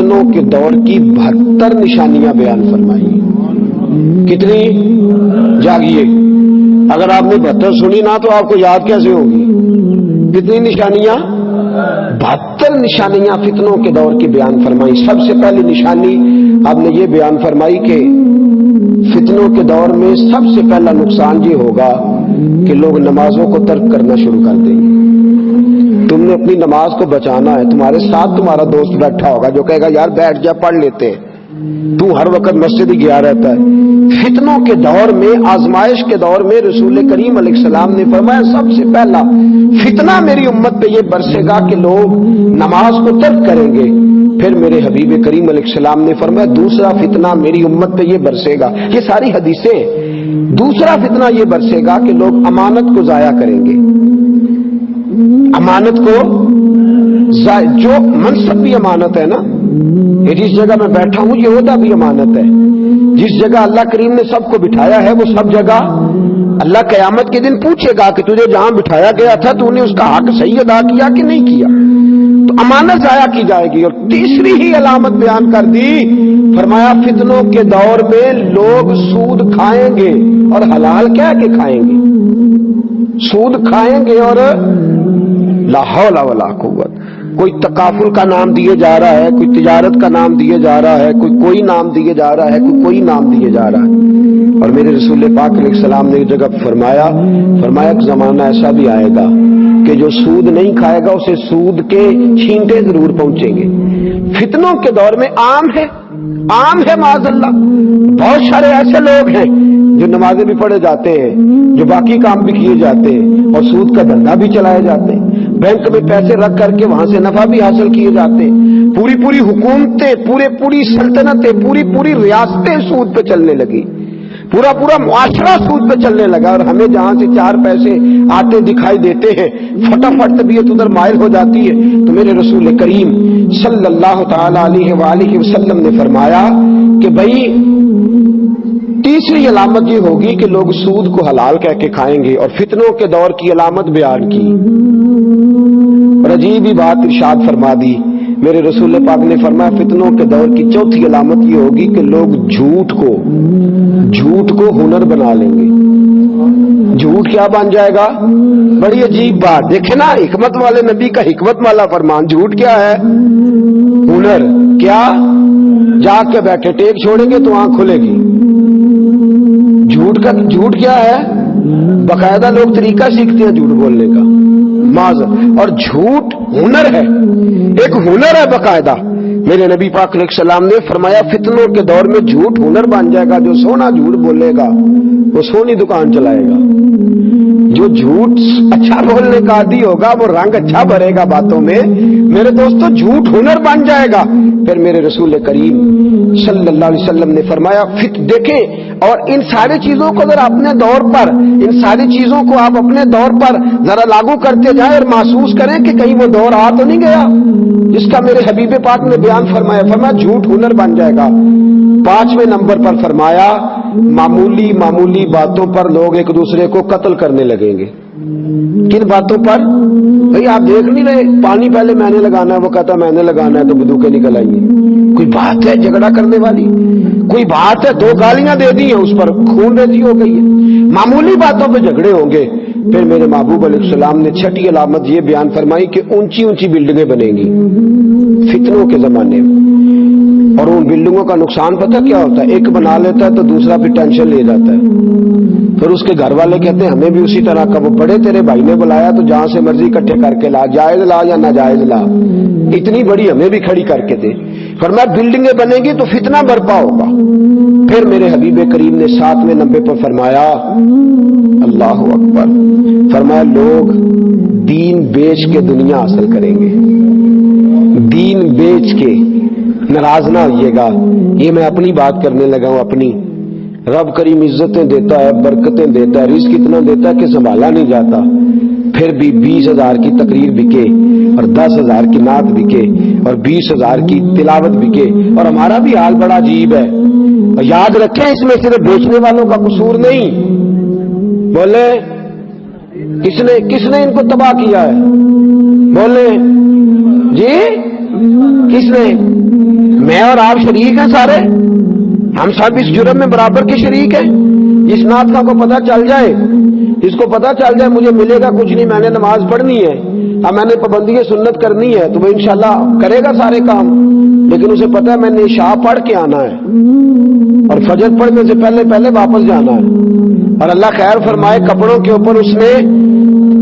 فتنوں کے دور کی 72 نشانیاں بیان فرمائی. کتنی؟ جاگیے، اگر آپ نے 72 سنی نہ تو آپ کو یاد کیسے ہوگی؟ کتنی نشانیاں؟ 72 نشانیاں فتنوں کے دور کی بیان فرمائی. سب سے پہلی نشانی آپ نے یہ بیان فرمائی کہ فتنوں کے دور میں سب سے پہلا نقصان یہ ہوگا کہ لوگ نمازوں کو ترک کرنا شروع کر دیں گے. تم نے اپنی نماز کو بچانا ہے، تمہارے ساتھ تمہارا دوست بیٹھا ہوگا جو کہے گا یار بیٹھ جا پڑھ لیتے ہیں، تو ہر وقت مسجد ہی گیا رہتا ہے. فتنوں کے دور میں، آزمائش کے دور میں رسول کریم علیہ السلام نے فرمایا سب سے پہلا فتنہ میری امت پہ یہ برسے گا کہ لوگ نماز کو ترک کریں گے. پھر میرے حبیب کریم علیہ السلام نے فرمایا دوسرا فتنہ میری امت پہ یہ برسے گا. یہ ساری حدیثیں. دوسرا فتنہ یہ برسے گا کہ لوگ امانت کو ضائع کریں گے. امانت کو جو منصب بھی امانت ہے نا، یہ جس جگہ میں بیٹھا ہوں یہ عہدہ بھی امانت ہے. جس جگہ اللہ کریم نے سب کو بٹھایا ہے وہ سب جگہ اللہ قیامت کے دن پوچھے گا کہ تجھے جہاں بٹھایا گیا تھا تو نے اس کا حق صحیح ادا کیا کہ نہیں کیا. تو امانت ضائع کی جائے گی. اور تیسری ہی علامت بیان کر دی، فرمایا فتنوں کے دور میں لوگ سود کھائیں گے اور حلال کہہ کے کھائیں گے. سود کھائیں گے اور لا حول ولا قوت. کوئی تکافل کا نام دیے جا رہا ہے، کوئی تجارت کا نام دیے جا رہا ہے، کوئی نام دیے جا رہا ہے، کوئی نام دیے جا رہا ہے. اور میرے رسول پاک علیہ السلام نے ایک جگہ فرمایا ایک زمانہ ایسا بھی آئے گا کہ جو سود نہیں کھائے گا اسے سود کے چھینٹے ضرور پہنچیں گے. فتنوں کے دور میں عام ہے معاذ اللہ. بہت سارے ایسے لوگ ہیں جو نمازیں بھی پڑھے جاتے ہیں، جو باقی کام بھی کیے جاتے ہیں اور سود کا دھندا بھی چلائے جاتے ہیں. بینک میں پیسے رکھ کر کے وہاں سے نفع بھی حاصل کیے جاتے ہیں. پوری حکومتیں، پوری سلطنتیں، پوری ریاستیں سود پہ چلنے لگی. پورا معاشرہ سود پہ چلنے لگا. اور ہمیں جہاں سے 4 پیسے آتے دکھائی دیتے ہیں فٹافٹ طبیعت ادھر مائل ہو جاتی ہے. تو میرے رسول کریم صلی اللہ تعالی علیہ وآلہ وسلم نے فرمایا کہ بھائی تیسری علامت یہ ہوگی کہ لوگ سود کو حلال کہہ کے کھائیں گے. اور فتنوں کے دور کی علامت بیان کی اور عجیب ہی بات ارشاد فرما دی. میرے رسول پاک نے فرمایا فتنوں کے دور کی چوتھی علامت یہ ہوگی کہ لوگ جھوٹ کو ہنر بنا لیں گے. جھوٹ کیا بن جائے گا؟ بڑی عجیب بات. دیکھیں نا حکمت والے نبی کا حکمت والا فرمان. جھوٹ کیا ہے؟ ہنر. کیا؟ جاگ کے بیٹھے ٹیک چھوڑیں گے تو آنکھ کھلے گی. جھوٹ کیا ہے؟ باقاعدہ لوگ طریقہ سیکھتے ہیں جھوٹ بولنے کا. اور جھوٹ ہنر ہے، ایک ہنر ہے باقاعدہ. میرے نبی پاک علیہ السلام نے فرمایا فتنوں کے دور میں جھوٹ ہنر بن جائے گا. جو سونا جھوٹ بولے گا وہ سونی دکان چلائے گا. جو جھوٹ اچھا بولنے کا عادی ہوگا وہ رنگ اچھا بھرے گا باتوں میں. میرے دوستو جھوٹ ہنر بن جائے گا. پھر میرے رسول کریم صلی اللہ علیہ وسلم نے فرمایا دیکھیں. اور ان ساری چیزوں کو ذرا اپنے دور پر، ان ساری چیزوں کو آپ اپنے دور پر ذرا لاگو کرتے جائیں اور محسوس کریں کہ کہیں وہ دور آ تو نہیں گیا جس کا میرے حبیب پاک نے بیان فرمایا جھوٹ ہنر بن جائے گا. 5ویں نمبر پر فرمایا معمولی باتوں پر لوگ ایک دوسرے کو قتل کرنے لگیں گے. کن باتوں پر؟ بھئی آپ دیکھ نہیں رہے، پانی پہلے میں نے لگانا ہے، وہ کہتا میں نے لگانا ہے تو بندوقیں نکل آئیں گے. کوئی بات ہے جھگڑا کرنے والی؟ کوئی بات ہے 2 گالیاں دے دی ہیں اس پر خون ریزی ہو گئی ہے. معمولی باتوں پہ جھگڑے ہوں گے. پھر میرے محبوب علیہ السلام نے 6ٹھی علامت یہ بیان فرمائی کہ اونچی بلڈنگیں بنیں گی فتنوں کے زمانے میں. اور ان بلڈنگوں کا نقصان پتہ کیا ہوتا ہے؟ ایک بنا لیتا ہے تو دوسرا پھر ٹینشن لے جاتا ہے. پھر اس کے گھر والے کہتے ہیں ہمیں بھی اسی طرح کا. وہ بڑے تیرے بھائی نے بلایا تو جہاں سے مرضی اکٹھے کر کے لا، جائز لا یا ناجائز لا، اتنی بڑی ہمیں بھی کھڑی کر کے دے. فرمایا بلڈنگیں بنے گی تو فتنہ برپا ہوگا. پھر میرے حبیب کریم نے 7ویں نمبر پر فرمایا اللہ اکبر، فرمایا لوگ دین بیچ کے دنیا حاصل کریں گے. دین بیچ کے. ناراض نہ ہوئیے گا، یہ میں اپنی بات کرنے لگا ہوں. اپنی رب کریم عزتیں دیتا ہے، برکتیں دیتا ہے، رزق اتنا دیتا ہے کہ سنبھالا نہیں جاتا. پھر بھی 20,000 کی تقریر بکے اور 10,000 کی نعت بکے اور 20,000 کی تلاوت بکے. اور ہمارا بھی حال بڑا عجیب ہے. اور یاد رکھیں اس میں صرف بیچنے والوں کا قصور نہیں. بولے کس نے ان کو تباہ کیا ہے؟ بولے جی کس نے؟ میں اور آپ شریک ہیں سارے, ہم سب اس جرم میں برابر کے شریک ہیں. اس ناطقہ کو پتہ چل جائے, اس کو پتہ چل جائے مجھے ملے گا کچھ نہیں, میں نے نماز پڑھنی ہے, اب میں نے پابندی سنت کرنی ہے, تو وہ انشاءاللہ کرے گا سارے کام. لیکن اسے پتہ ہے میں نے عشاء پڑھ کے آنا ہے اور فجر پڑھنے سے پہلے پہلے واپس جانا ہے. اور اللہ خیر فرمائے, کپڑوں کے اوپر اس نے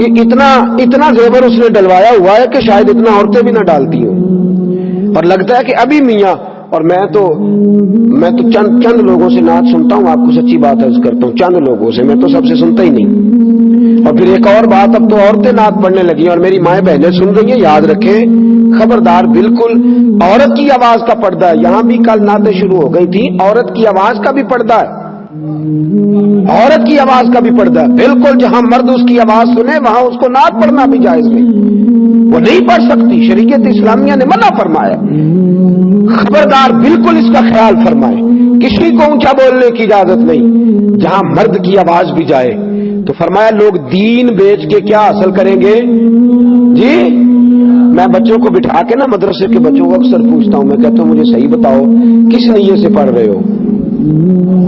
اتنا زیور اس نے ڈلوایا ہوا ہے کہ شاید اتنا عورتیں بھی نہ ڈالتی ہوں. اور لگتا ہے کہ ابھی میاں, اور میں تو چند لوگوں سے نعت سنتا ہوں, آپ کو سچی بات عرض کرتا ہوں, چند لوگوں سے, میں تو سب سے سنتا ہی نہیں. اور پھر ایک اور بات, اب تو عورتیں نعت پڑھنے لگی اور میری مائیں بہنیں سن رہی ہیں, یاد رکھیں خبردار, بالکل عورت کی آواز کا پردہ ہے. یہاں بھی کل نعتیں شروع ہو گئی تھی, عورت کی آواز کا بھی پردہ ہے, عورت کی آواز کا بھی پردہ ہے. بالکل جہاں مرد اس کی آواز سنے وہاں اس کو نعت پڑھنا بھی جائز نہیں, وہ نہیں پڑھ سکتی, شریعت اسلامیہ نے منع فرمایا. خبردار, بالکل اس کا خیال فرمائے, کسی کو اونچا بولنے کی اجازت نہیں جہاں مرد کی آواز بھی جائے. تو فرمایا لوگ دین بیچ کے کیا حاصل کریں گے جی. میں بچوں کو بٹھا کے نا, مدرسے کے بچوں کو اکثر پوچھتا ہوں, میں کہتا ہوں مجھے صحیح بتاؤ کس نیت سے پڑھ رہے ہو,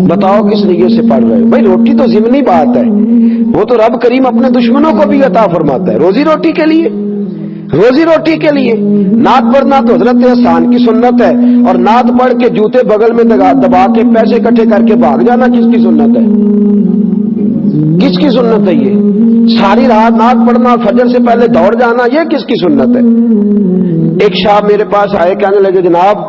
بتاؤ کس نیت سے پڑھ رہے ہو. بھائی روٹی تو ضمنی بات ہے, وہ تو رب کریم اپنے دشمنوں کو بھی عطا فرماتا ہے, روزی روٹی کے لیے, روزی روٹی کے لیے. نعت پڑھنا تو حضرت احسان کی سنت ہے, اور نعت پڑھ کے جوتے بغل میں دبا کے پیسے اکٹھے کر کے بھاگ جانا کس کی سنت ہے, کس کی سنت ہے یہ. ساری رات نعت پڑھنا, فجر سے پہلے دوڑ جانا, یہ کس کی سنت ہے. ایک شاہ میرے پاس آئے, کہنے لگے جناب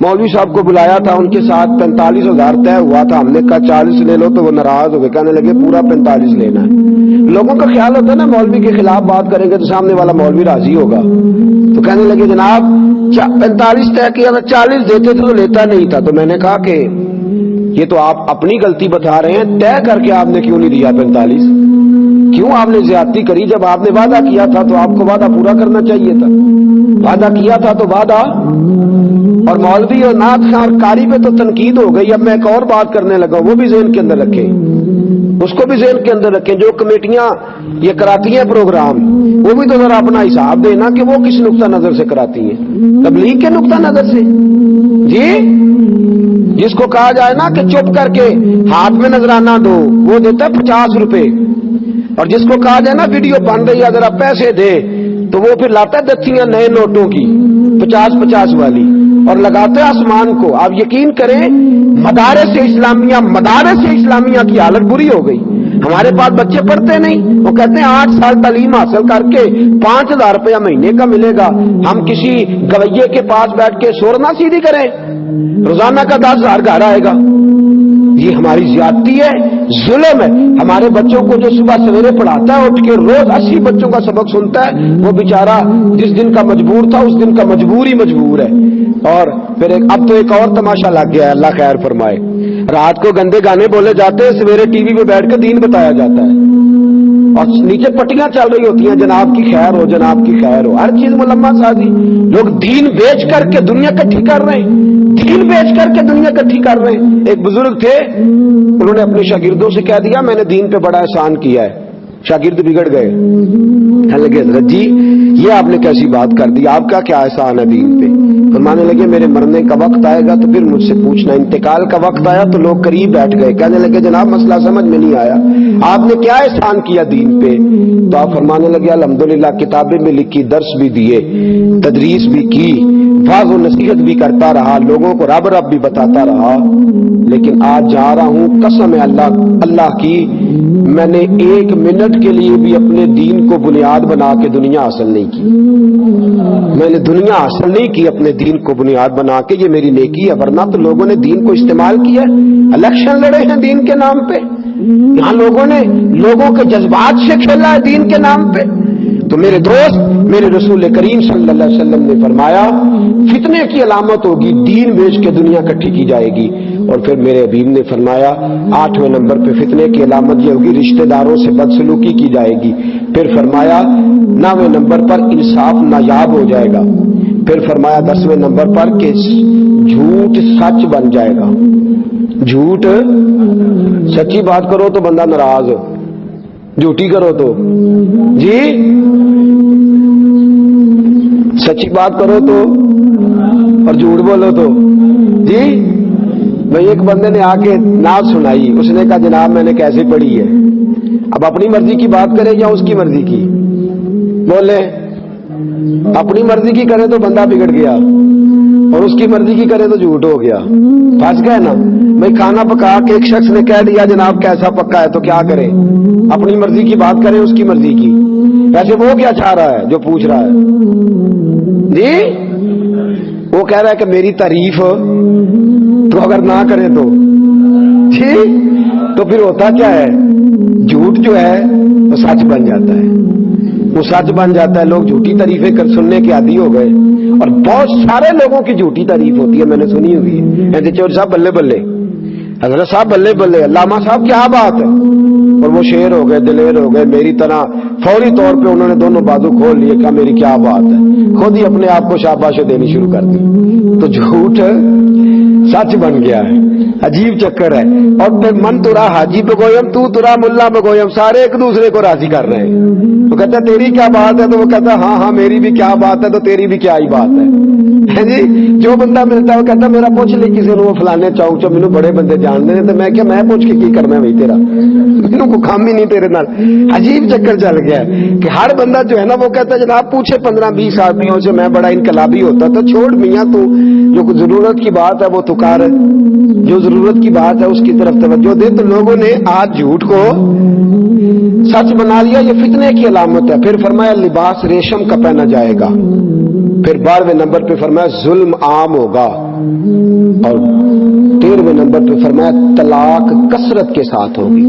مولوی صاحب کو بلایا تھا, ان کے ساتھ 45,000 طے ہوا تھا, ہم نے کہا 40 لے لو, تو وہ ناراض ہو گئے, کہنے لگے پورا 45 لینا ہے. لوگوں کا خیال ہوتا ہے نا مولوی کے خلاف بات کریں گے تو سامنے والا مولوی راضی ہوگا, تو کہنے لگے جناب 45 طے کیا, 40 دیتے تو لیتا نہیں تھا. تو میں نے کہا کہ یہ تو آپ اپنی غلطی بتا رہے ہیں, طے کر کے آپ نے کیوں نہیں دیا 45, کیوں آپ نے زیادتی کری؟ جب آپ نے وعدہ کیا تھا تو آپ کو وعدہ پورا کرنا چاہیے تھا, وعدہ کیا تھا تو وعدہ. اور مولوی اور نعت خواہ اور قاری پہ تو تنقید ہو گئی. اب میں ایک اور بات کرنے لگا, وہ بھی ذہن کے اندر رکھیں, اس کو بھی ذہن کے اندر رکھیں. جو کمیٹیاں یہ کراتی ہیں پروگرام, وہ بھی تو ذرا اپنا حساب دینا کہ وہ کس نقطہ نظر سے کراتی ہیں, تبلیغ کے نقطہ نظر سے جی. جس کو کہا جائے نا کہ چپ کر کے ہاتھ میں نذرانہ دو, وہ دیتا ہے 50 روپے, اور جس کو کہا جائے نا ویڈیو بن رہی ہے ذرا پیسے دے, تو وہ پھر لاتا ہے دستیاں نئے نوٹوں کی 50-50 والی اور لگاتے ہیں آسمان کو. آپ یقین کریں مدارس اسلامیہ کی حالت بری ہو گئی. ہمارے پاس بچے پڑھتے نہیں, وہ کہتے ہیں 8 سال تعلیم حاصل کر کے 5,000 روپیہ مہینے کا ملے گا, ہم کسی گویے کے پاس بیٹھ کے سورنا سیدھی کریں, روزانہ کا 10,000 گھر آئے گا. یہ ہماری زیادتی ہے, ظلم ہے. ہمارے بچوں کو جو صبح سویرے پڑھاتا ہے, اٹھ کے روز 80 بچوں کا سبق سنتا ہے, وہ بیچارہ جس دن کا مجبور تھا اس دن کا مجبور ہی مجبور ہے. اور پھر اب تو ایک اور تماشا لگ گیا ہے, اللہ خیر فرمائے. رات کو گندے گانے بولے جاتے ہیں, سویرے ٹی وی پہ بیٹھ کے دین بتایا جاتا ہے, اور نیچے پٹیاں چل رہی ہوتی ہیں, جناب کی خیر ہو, جناب کی خیر ہو, ہر چیز ملما سازی. لوگ دین بیچ کر کے دنیا کٹھی کر رہے ہیں, دین بیچ کر کے دنیا کٹھی کر رہے ہیں. ایک بزرگ تھے, انہوں نے اپنے شاگردوں سے کہہ دیا میں نے دین پہ بڑا احسان کیا ہے. شاگرد بگڑ گئے, کہنے لگے حضرت جی یہ آپ نے کیسی بات کر دی, آپ کا کیا احسان ہے دین پہ؟ فرمانے لگے میرے مرنے کا وقت آئے گا تو پھر مجھ سے پوچھنا. انتقال کا وقت آیا تو لوگ قریب بیٹھ گئے, کہنے لگے جناب مسئلہ سمجھ میں نہیں آیا, آپ نے کیا احسان کیا دین پہ؟ تو آپ فرمانے لگے الحمدللہ کتابیں بھی لکھی, درس بھی دیے, تدریس بھی کی, واعظ و نصیحت بھی کرتا رہا, لوگوں کو رب رب بھی بتاتا رہا, لیکن آج جا رہا ہوں قسم ہے اللہ کی, میں نے 1 منٹ کے لیے بھی اپنے دین کو بنیاد بنا کے دنیا حاصل نہیں کی. میں نے دنیا حاصل نہیں کی اپنے دین کو بنیاد بنا کے, یہ میری نیکی ہے. ورنہ تو لوگوں نے دین کو استعمال کیا, الیکشن لڑے ہیں دین کے نام پہ, یہاں لوگوں نے لوگوں کے جذبات سے کھیلا ہے دین کے نام پہ. تو میرے دوست, میرے رسول کریم صلی اللہ علیہ وسلم نے فرمایا فتنے کی علامت ہوگی, دین بیچ کے دنیا اکٹھی کی جائے گی. اور پھر میرے حبیب نے فرمایا 8ویں نمبر پہ فتنے کی علامت یہ ہوگی رشتہ داروں سے بدسلوکی کی جائے گی. پھر فرمایا 9ویں نمبر پر انصاف نایاب ہو جائے گا. پھر فرمایا 10ویں نمبر پر کہ جھوٹ سچ بن جائے گا. جھوٹ, سچی بات کرو تو بندہ ناراض, جھوٹی کرو تو جی, سچی بات کرو تو, اور جھوٹ بولو تو جی بھائی ایک بندے نے آ کے نعت سنائی, اس نے کہا جناب میں نے کیسے پڑھی ہے. اب اپنی مرضی کی بات کرے یا اس کی مرضی کی؟ بولے اپنی مرضی کی کرے تو بندہ بگڑ گیا, اور اس کی مرضی کی کرے تو جھوٹ ہو گیا, پھنس گئے نا. بھائی کھانا پکا کے ایک شخص نے کہہ دیا جناب کیسا پکا ہے, تو کیا کرے؟ اپنی مرضی کی بات کرے اس کی مرضی کی. ویسے وہ کیا چاہ رہا ہے جو پوچھ رہا ہے جی؟ وہ کہہ رہا ہے کہ میری تعریف تو اگر نہ کرے تو جی تو پھر ہوتا کیا ہے, جھوٹ جو ہے وہ سچ بن جاتا ہے, وہ سچ بن جاتا ہے. لوگ جھوٹی تعریفیں سننے کے عادی ہو گئے, اور بہت سارے لوگوں کی جھوٹی تعریف ہوتی ہے, میں نے سنی ہوئی ہے. چور صاحب بلے بلے, حضرت صاحب بلے بلے, علامہ صاحب کیا بات ہے, اور وہ شیر ہو گئے, دلیر ہو گئے میری طرح. فوری طور پہ انہوں نے دونوں بازو کھول لیے, کہا میری کیا بات ہے, خود ہی اپنے آپ کو شاباشی دینی شروع کر دی. تو جھوٹ سچ بن گیا ہے, عجیب چکر ہے. اور پھر من ترا حاجی بگویم تو ترا ملا بگویم, سارے ایک دوسرے کو راضی کر رہے ہیں. وہ کہتا ہے تیری کیا بات ہے, تو وہ کہتا ہے ہاں ہاں میری بھی کیا بات ہے, تو تیری بھی کیا ہی بات ہے جی. جو بندہ ملتا ہے وہ کہتا ہے میرا پوچھ لے کسی نے, وہ فلانے چوک چو مینوں بڑے بندے جانتے ہیں, تو میں کیا میں پوچھ کے کی کرنا بھائی, تیرا مینوں کو کام ہی نہیں تیرے نال. عجیب چکر چل گیا ہے کہ ہر بندہ جو ہے نا وہ کہتا ہے جناب پوچھے 15-20 آدمیوں سے میں بڑا انقلابی ہوتا, تو چھوڑ میاں تو جو ضرورت کی بات ہے وہ تو کر, جو ضرورت کی بات ہے اس کی طرف توجہ دے. تو لوگوں نے آج جھوٹ کو سچ بنا لیا, یہ فتنے کی علامت ہے. پھر فرمایا لباس ریشم کا پہنا جائے گا. پھر 12ویں نمبر پہ فرمایا ظلم عام ہوگا, اور 13ویں نمبر پہ فرمایا طلاق کثرت کے ساتھ ہوگی.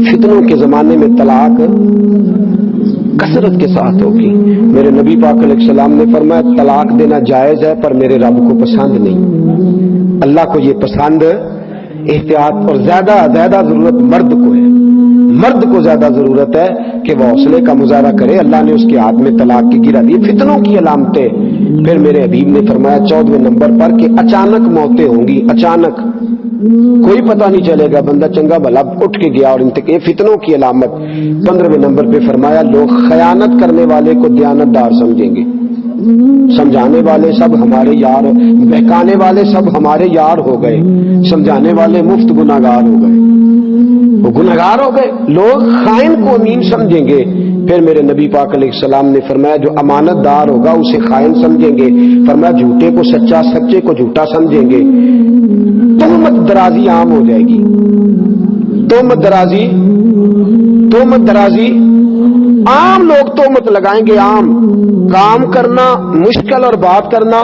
فتنوں کے زمانے میں طلاق کثرت کے ساتھ ہوگی. میرے نبی پاک علیہ السلام نے فرمایا طلاق دینا جائز ہے پر میرے رب کو پسند نہیں. اللہ کو یہ پسند, احتیاط, اور زیادہ ضرورت مرد کو ہے. مرد کو زیادہ ضرورت ہے کہ وہ حوصلے کا مظاہرہ کرے. اللہ نے اس کے ہاتھ میں طلاق کی گرا دی. فتنوں کی علامتیں. پھر میرے حبیب نے فرمایا 14ویں نمبر پر کہ اچانک موتیں ہوں گی, اچانک, کوئی پتہ نہیں چلے گا, بندہ چنگا بھلا اٹھ کے گیا اور یہ فتنوں کی علامت. 15ویں نمبر پہ فرمایا لوگ خیانت کرنے والے کو دیانتدار سمجھیں گے, سمجھانے والے سب ہمارے یار, بہکانے والے سب ہمارے یار ہو گئے, سمجھانے والے مفت گناہگار ہو گئے, وہ گناہگار ہو گئے. لوگ خائن کو امین سمجھیں گے. پھر میرے نبی پاک علیہ السلام نے فرمایا جو امانت دار ہوگا اسے خائن سمجھیں گے. فرمایا جھوٹے کو سچا, سچے کو جھوٹا سمجھیں گے. تہمت درازی عام ہو جائے گی. تہمت درازی عام, لوگ تہمت لگائیں گے. عام کام کرنا مشکل اور بات کرنا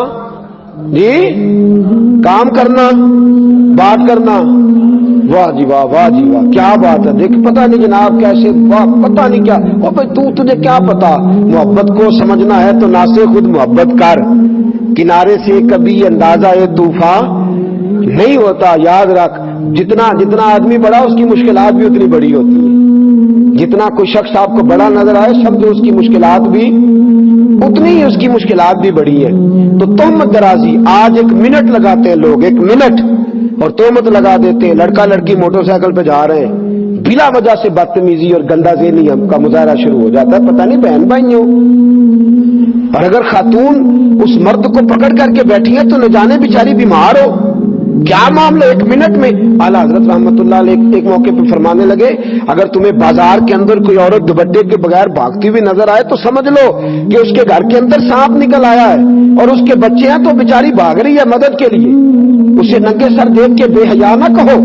جی, کام کرنا بات کرنا, واہ جی واہ, واہ جی واہ, کیا بات ہے. دیکھ پتہ نہیں جناب کیسے, واہ پتہ نہیں کیا. او بھائی تجھے کیا پتا, محبت کو سمجھنا ہے تو نہ سے خود محبت کر. کنارے سے کبھی اندازہ طوفان نہیں ہوتا. یاد رکھ جتنا آدمی بڑا اس کی مشکلات بھی اتنی بڑی ہوتی ہیں. جتنا کوئی شخص آپ کو بڑا نظر آئے سمجھو اس کی مشکلات بھی اتنی ہی, اس کی مشکلات بھی بڑی ہیں. تو تہمت درازی, آج 1 منٹ لگاتے ہیں لوگ, 1 منٹ, اور تہمت لگا دیتے ہیں. لڑکا لڑکی موٹر سائیکل پہ جا رہے ہیں, بلا وجہ سے بدتمیزی اور گندا ذہنی کا مظاہرہ شروع ہو جاتا ہے. پتہ نہیں بہن بھائیوں, اور اگر خاتون اس مرد کو پکڑ کر کے بیٹھی ہے تو نہ جانے بیچاری بیمار ہو, کیا معاملہ. 1 منٹ میں اعلیٰ حضرت رحمت اللہ علیہ ایک موقع پہ فرمانے لگے اگر تمہیں بازار کے اندر کوئی عورت دوپٹے کے بغیر بھاگتی ہوئی نظر آئے تو سمجھ لو کہ اس کے گھر کے اندر سانپ نکل آیا ہے, اور اس کے بچے ہیں تو بیچاری بھاگ رہی ہے مدد کے لیے. اسے ننگے سر دیکھ کے بے حیا نہ کہو,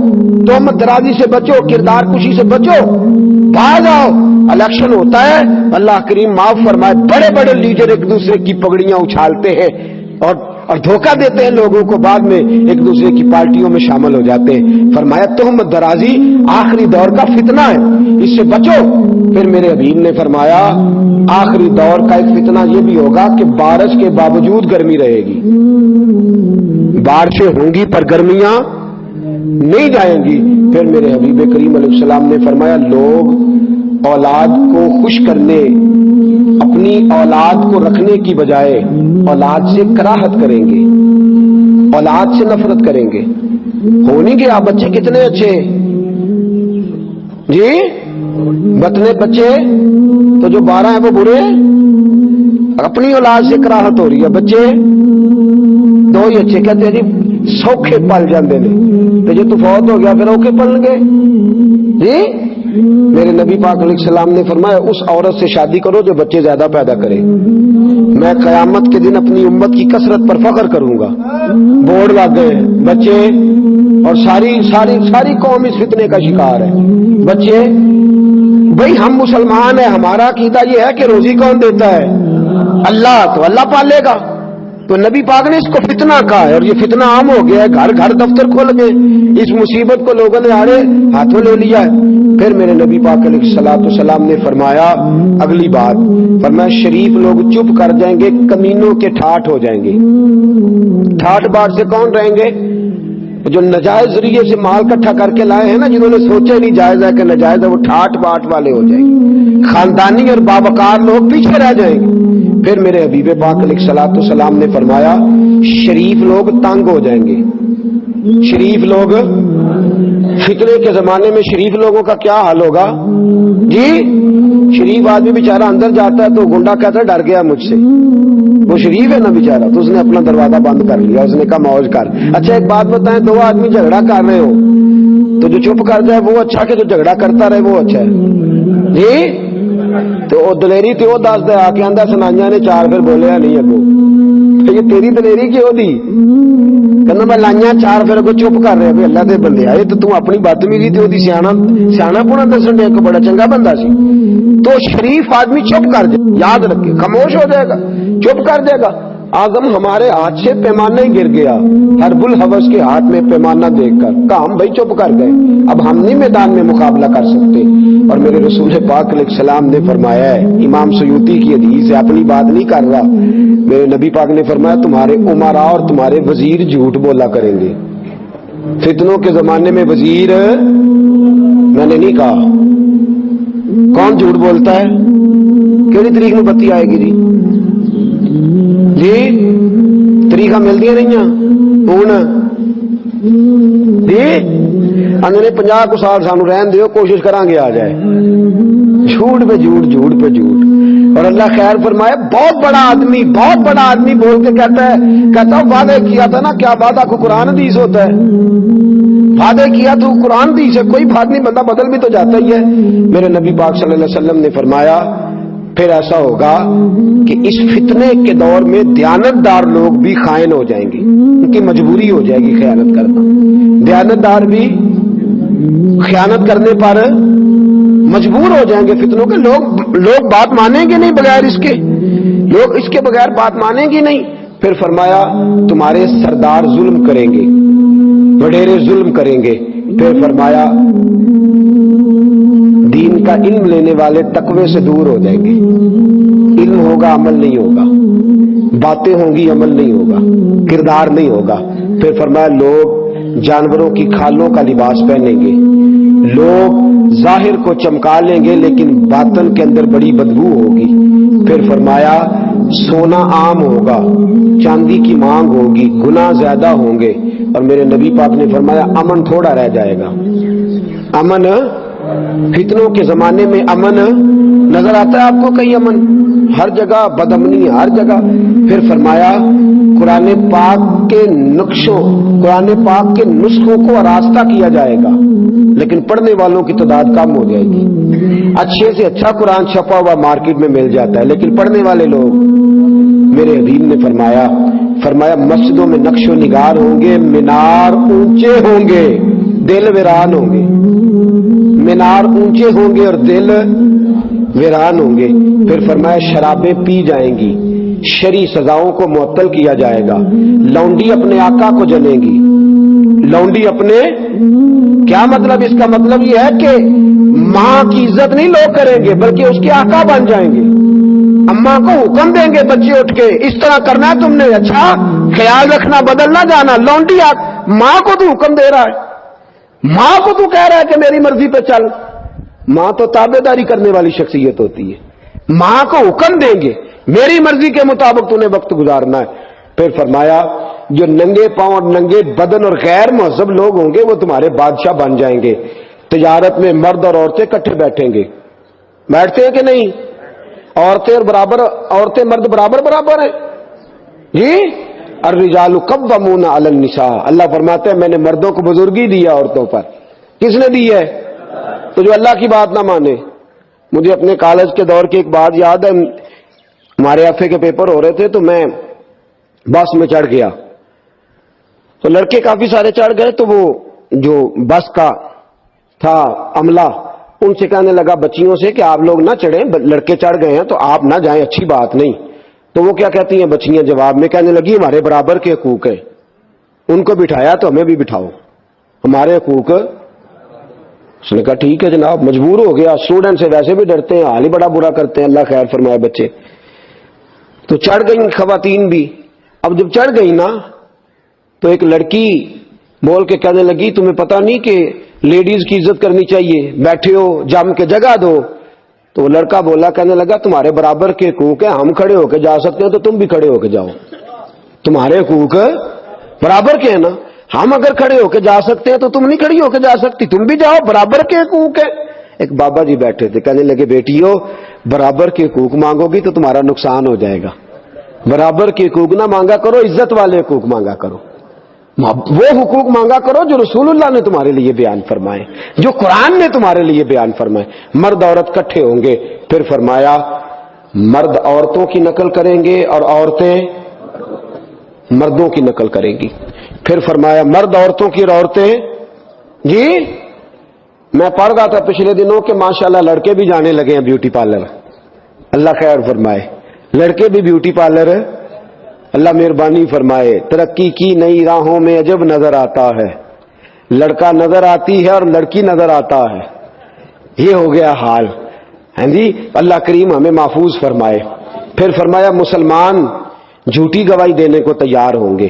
تہمت درازی سے بچو, کردار کشی سے بچو, باز آؤ. الیکشن ہوتا ہے, اللہ کریم معاف فرمائے, بڑے بڑے لیڈر ایک دوسرے کی پگڑیاں اچھالتے ہیں اور دھوکہ دیتے ہیں لوگوں کو, بعد میں ایک دوسرے کی پارٹیوں میں شامل ہو جاتے ہیں. فرمایا تہمت درازی آخری دور کا فتنہ ہے, اس سے بچو. پھر میرے حبیب نے فرمایا آخری دور کا ایک فتنہ یہ بھی ہوگا کہ بارش کے باوجود گرمی رہے گی. بارشیں ہوں گی پر گرمیاں نہیں جائیں گی. پھر میرے حبیب کریم علیہ السلام نے فرمایا لوگ اولاد کو خوش کرنے, اپنی اولاد کو رکھنے کی بجائے اولاد سے کراہت کریں گے, اولاد سے نفرت کریں گے. ہو نہیں گیا بچے کتنے اچھے جی, بتنے بچے تو جو 12 ہیں وہ برے, اپنی اولاد سے کراہت ہو رہی ہے. بچے دو ہی اچھے، کہتے ہیں جی سوکھے پل جاندے نے، تو جو تو فوت ہو گیا پھر اوکھے پل گئے جی۔ میرے نبی پاک علیہ السلام نے فرمایا اس عورت سے شادی کرو جو بچے زیادہ پیدا کرے، میں قیامت کے دن اپنی امت کی کثرت پر فخر کروں گا۔ بورڈ لگ گئے بچے، اور ساری قوم اس فتنے کا شکار ہے۔ بچے بھئی ہم مسلمان ہیں، ہمارا عقیدہ یہ ہے کہ روزی کون دیتا ہے؟ اللہ، تو اللہ پالے گا۔ تو نبی پاک نے اس کو فتنہ کہا ہے، اور یہ فتنہ عام ہو گیا ہے، گھر گھر دفتر کھول گئے، اس مصیبت کو لوگوں نے آڑے ہاتھوں لے لیا ہے۔ پھر میرے نبی پاک علیہ السلام نے فرمایا اگلی بات، فرمایا شریف لوگ چپ کر جائیں گے، کمینوں کے ٹھاٹ ہو جائیں گے۔ ٹھاٹ باٹ سے کون رہیں گے؟ جو نجائز ذریعے سے مال اکٹھا کر کے لائے ہیں نا، جنہوں نے سوچا نہیں جائز ہے کہ ناجائز ہے، وہ ٹھاٹ باٹ والے ہو جائیں گے۔ خاندانی اور باوقار لوگ پیچھے رہ جائیں گے۔ پھر میرے حبیب پاک علیہ السلام نے فرمایا شریف لوگ تنگ ہو جائیں گے۔ شریف لوگ، فتنے کے زمانے میں شریف لوگوں کا کیا حال ہوگا جی؟ شریف آدمی بیچارہ اندر جاتا ہے تو گنڈا کہتا ہے ڈر گیا مجھ سے، وہ شریف ہے نا بیچارہ، تو اس نے اپنا دروازہ بند کر لیا، اس نے کہا موج کر۔ اچھا ایک بات بتائیں، دو آدمی جھگڑا کر رہے ہو تو جو چپ کر جائے وہ اچھا کہ جو جھگڑا کرتا رہے وہ اچھا ہے جی؟ تو وہ دلیری تو وہ دس دے آ کے آندہ سنائیاں نے چار پھر بولیا نہیں اگو، یہ تیری دلیری کیوں دی؟ کہنا میں لائیاں چار پھر اگو چپ کر رہے، اللہ دے بندے آئے تو تم اپنی بدتمیزی تے دی سیانا پونا دسن دے، ایک بڑا چنگا بندہ سی۔ تو شریف آدمی چپ کر جائے، یاد رکھے، خاموش ہو جائے گا، چپ کر جائے گا۔ آدم ہمارے ہاتھ سے پیمانہ ہی گر گیا، حرب الحوث کے ہاتھ میں پیمانہ دیکھ کر کہا ہم بھائی چپ کر گئے، اب ہم نہیں میدان میں مقابلہ کر سکتے۔ اور میرے رسول پاک علیہ السلام نے فرمایا ہے، امام سیوطی کی حدیث ہے، اپنی بات نہیں کر رہا، میرے نبی پاک نے فرمایا تمہارے عمراء اور تمہارے وزیر جھوٹ بولا کریں گے۔ فتنوں کے زمانے میں وزیر، میں نے نہیں کہا کون جھوٹ بولتا ہے، کیڑی تاریخ میں بتی آئے گی جی؟ تاریخاں ملدی نہیں ہوں جی؟ انہوں 50 کو سال سانو رہن دیو، کوشش کریں گے آ جائے، جھوٹ پہ جھوٹ، جھوٹ پہ جھوٹ۔ اور اللہ خیر فرمائے، بہت بڑا آدمی بول کے کہتا ہے وعدے کیا تھا نا، کیا وعدہ کو قرآن حدیث ہوتا ہے؟ وعدے کیا تو قرآن حدیث ہے، کوئی بات نہیں، بندہ بدل بھی تو جاتا ہی ہے۔ میرے نبی پاک صلی اللہ علیہ وسلم نے فرمایا پھر ایسا ہوگا کہ اس فتنے کے دور میں دیانتدار لوگ بھی خائن ہو جائیں گے، ان کی مجبوری ہو جائے گی خیانت کرنا، دیانتدار بھی خیانت کرنے پر مجبور ہو جائیں گے۔ فتنوں کے لوگ بات مانیں گے نہیں بغیر اس کے، لوگ اس کے بغیر بات مانیں گے نہیں۔ پھر فرمایا تمہارے سردار ظلم کریں گے، وڈیرے ظلم کریں گے۔ پھر فرمایا دین کا علم لینے والے تقوی سے دور ہو جائیں گے، علم ہوگا عمل نہیں ہوگا، باتیں ہوں گی عمل نہیں ہوگا، کردار نہیں ہوگا۔ پھر فرمایا لوگ جانوروں کی کھالوں کا لباس پہنیں گے، لوگ ظاہر کو چمکا لیں گے لیکن باطن کے اندر بڑی بدبو ہوگی۔ پھر فرمایا سونا عام ہوگا، چاندی کی مانگ ہوگی، گناہ زیادہ ہوں گے۔ اور میرے نبی پاک نے فرمایا امن تھوڑا رہ جائے گا، امن، فتنوں کے زمانے میں امن نظر آتا ہے آپ کو کہیں؟ امن ہر جگہ، بد امنی ہر جگہ۔ پھر فرمایا قرآن پاک کے نسخوں کو آراستہ کیا جائے گا لیکن پڑھنے والوں کی تعداد کم ہو جائے گی۔ اچھے سے اچھا قرآن چھپا ہوا مارکیٹ میں مل جاتا ہے لیکن پڑھنے والے لوگ، میرے حبیب نے فرمایا مسجدوں میں نقش و نگار ہوں گے، مینار اونچے ہوں گے، دل ویران ہوں گے، مینار اونچے ہوں گے اور دل ویران ہوں گے۔ پھر فرمایا شرابیں پی جائیں گی، شرعی سزاؤں کو معطل کیا جائے گا، لونڈی اپنے آقا کو جلے گی، لونڈی اپنے، کیا مطلب؟ اس کا مطلب یہ ہے کہ ماں کی عزت نہیں لوگ کریں گے بلکہ اس کے آقا بن جائیں گے، اماں کو حکم دیں گے بچے اٹھ کے اس طرح کرنا ہے تم نے، اچھا خیال رکھنا، بدل نہ جانا۔ لونڈی ماں کو تو حکم دے رہا ہے، ماں کو تو کہہ رہا ہے کہ میری مرضی پہ چل، ماں تو تابع داری کرنے والی شخصیت ہوتی ہے، ماں کو حکم دیں گے میری مرضی کے مطابق تو نے وقت گزارنا ہے۔ پھر فرمایا جو ننگے پاؤں اور ننگے بدن اور غیر مہذب لوگ ہوں گے وہ تمہارے بادشاہ بن جائیں گے۔ تجارت میں مرد اور عورتیں کٹھے بیٹھیں گے، بیٹھتے ہیں کہ نہیں؟ عورتیں مرد برابر ہیں جی؟ الرجال قوامون علی النساء، اللہ فرماتے ہیں میں نے مردوں کو بزرگی دی ہے عورتوں پر. کس نے دی ہے؟ تو جو اللہ کی بات نہ مانے. مجھے اپنے کالج کے دور کی ایک بات یاد ہے. ہمارے ایف اے کے پیپر ہو رہے تھے تو میں بس میں چڑھ گیا، تو لڑکے کافی سارے چڑھ گئے، تو وہ جو بس کا تھا عملہ ان سے کہنے لگا بچیوں سے کہ آپ لوگ نہ چڑھیں، لڑکے چڑھ گئے ہیں تو آپ نہ جائیں، اچھی بات نہیں. تو وہ کیا کہتی ہیں بچیاں جواب میں، کہنے لگی ہمارے برابر کے حقوق ہیں، ان کو بٹھایا تو ہمیں بھی بٹھاؤ، ہمارے حقوق. اس نے کہا ٹھیک ہے جناب، مجبور ہو گیا. اسٹوڈنٹ سے ویسے بھی ڈرتے ہیں، حال ہی بڑا برا کرتے ہیں، اللہ خیر فرمائے بچے. تو چڑھ گئی خواتین بھی. اب جب چڑھ گئی نا تو ایک لڑکی بول کے کہنے لگی تمہیں پتہ نہیں کہ لیڈیز کی عزت کرنی چاہیے، بیٹھے ہو جم کے جگہ دو. تو وہ لڑکا بولا، کہنے لگا تمہارے برابر کے حقوق ہیں، ہم کھڑے ہو کے جا سکتے ہیں تو تم بھی کھڑے ہو کے جاؤ. تمہارے حقوق برابر کے ہیں نا، ہم اگر کھڑے ہو کے جا سکتے ہیں تو تم نہیں کھڑی ہو کے جا سکتی، تم بھی جاؤ، برابر کے حقوق ہیں. ایک بابا جی بیٹھے تھے، کہنے لگے بیٹیو برابر کے حقوق مانگو گی تو تمہارا نقصان ہو جائے گا. برابر کے حقوق نہ مانگا کرو، عزت والے حقوق مانگا کرو. وہ حقوق مانگا کرو جو رسول اللہ نے تمہارے لیے بیان فرمائے، جو قرآن نے تمہارے لیے بیان فرمائے. مرد عورت کٹھے ہوں گے. پھر فرمایا مرد عورتوں کی نقل کریں گے اور عورتیں مردوں کی نقل کریں گی. پھر فرمایا مرد عورتوں کی اور عورتیں. جی میں پڑھ رہا تھا پچھلے دنوں کہ ماشاءاللہ لڑکے بھی جانے لگے ہیں بیوٹی پارلر. اللہ خیر فرمائے، لڑکے بھی بیوٹی پارلر، اللہ مہربانی فرمائے. ترقی کی نئی راہوں میں عجب نظر آتا ہے، لڑکا نظر آتی ہے اور لڑکی نظر آتا ہے. یہ ہو گیا حال. ہاں جی، اللہ کریم ہمیں محفوظ فرمائے. پھر فرمایا مسلمان جھوٹی گواہی دینے کو تیار ہوں گے،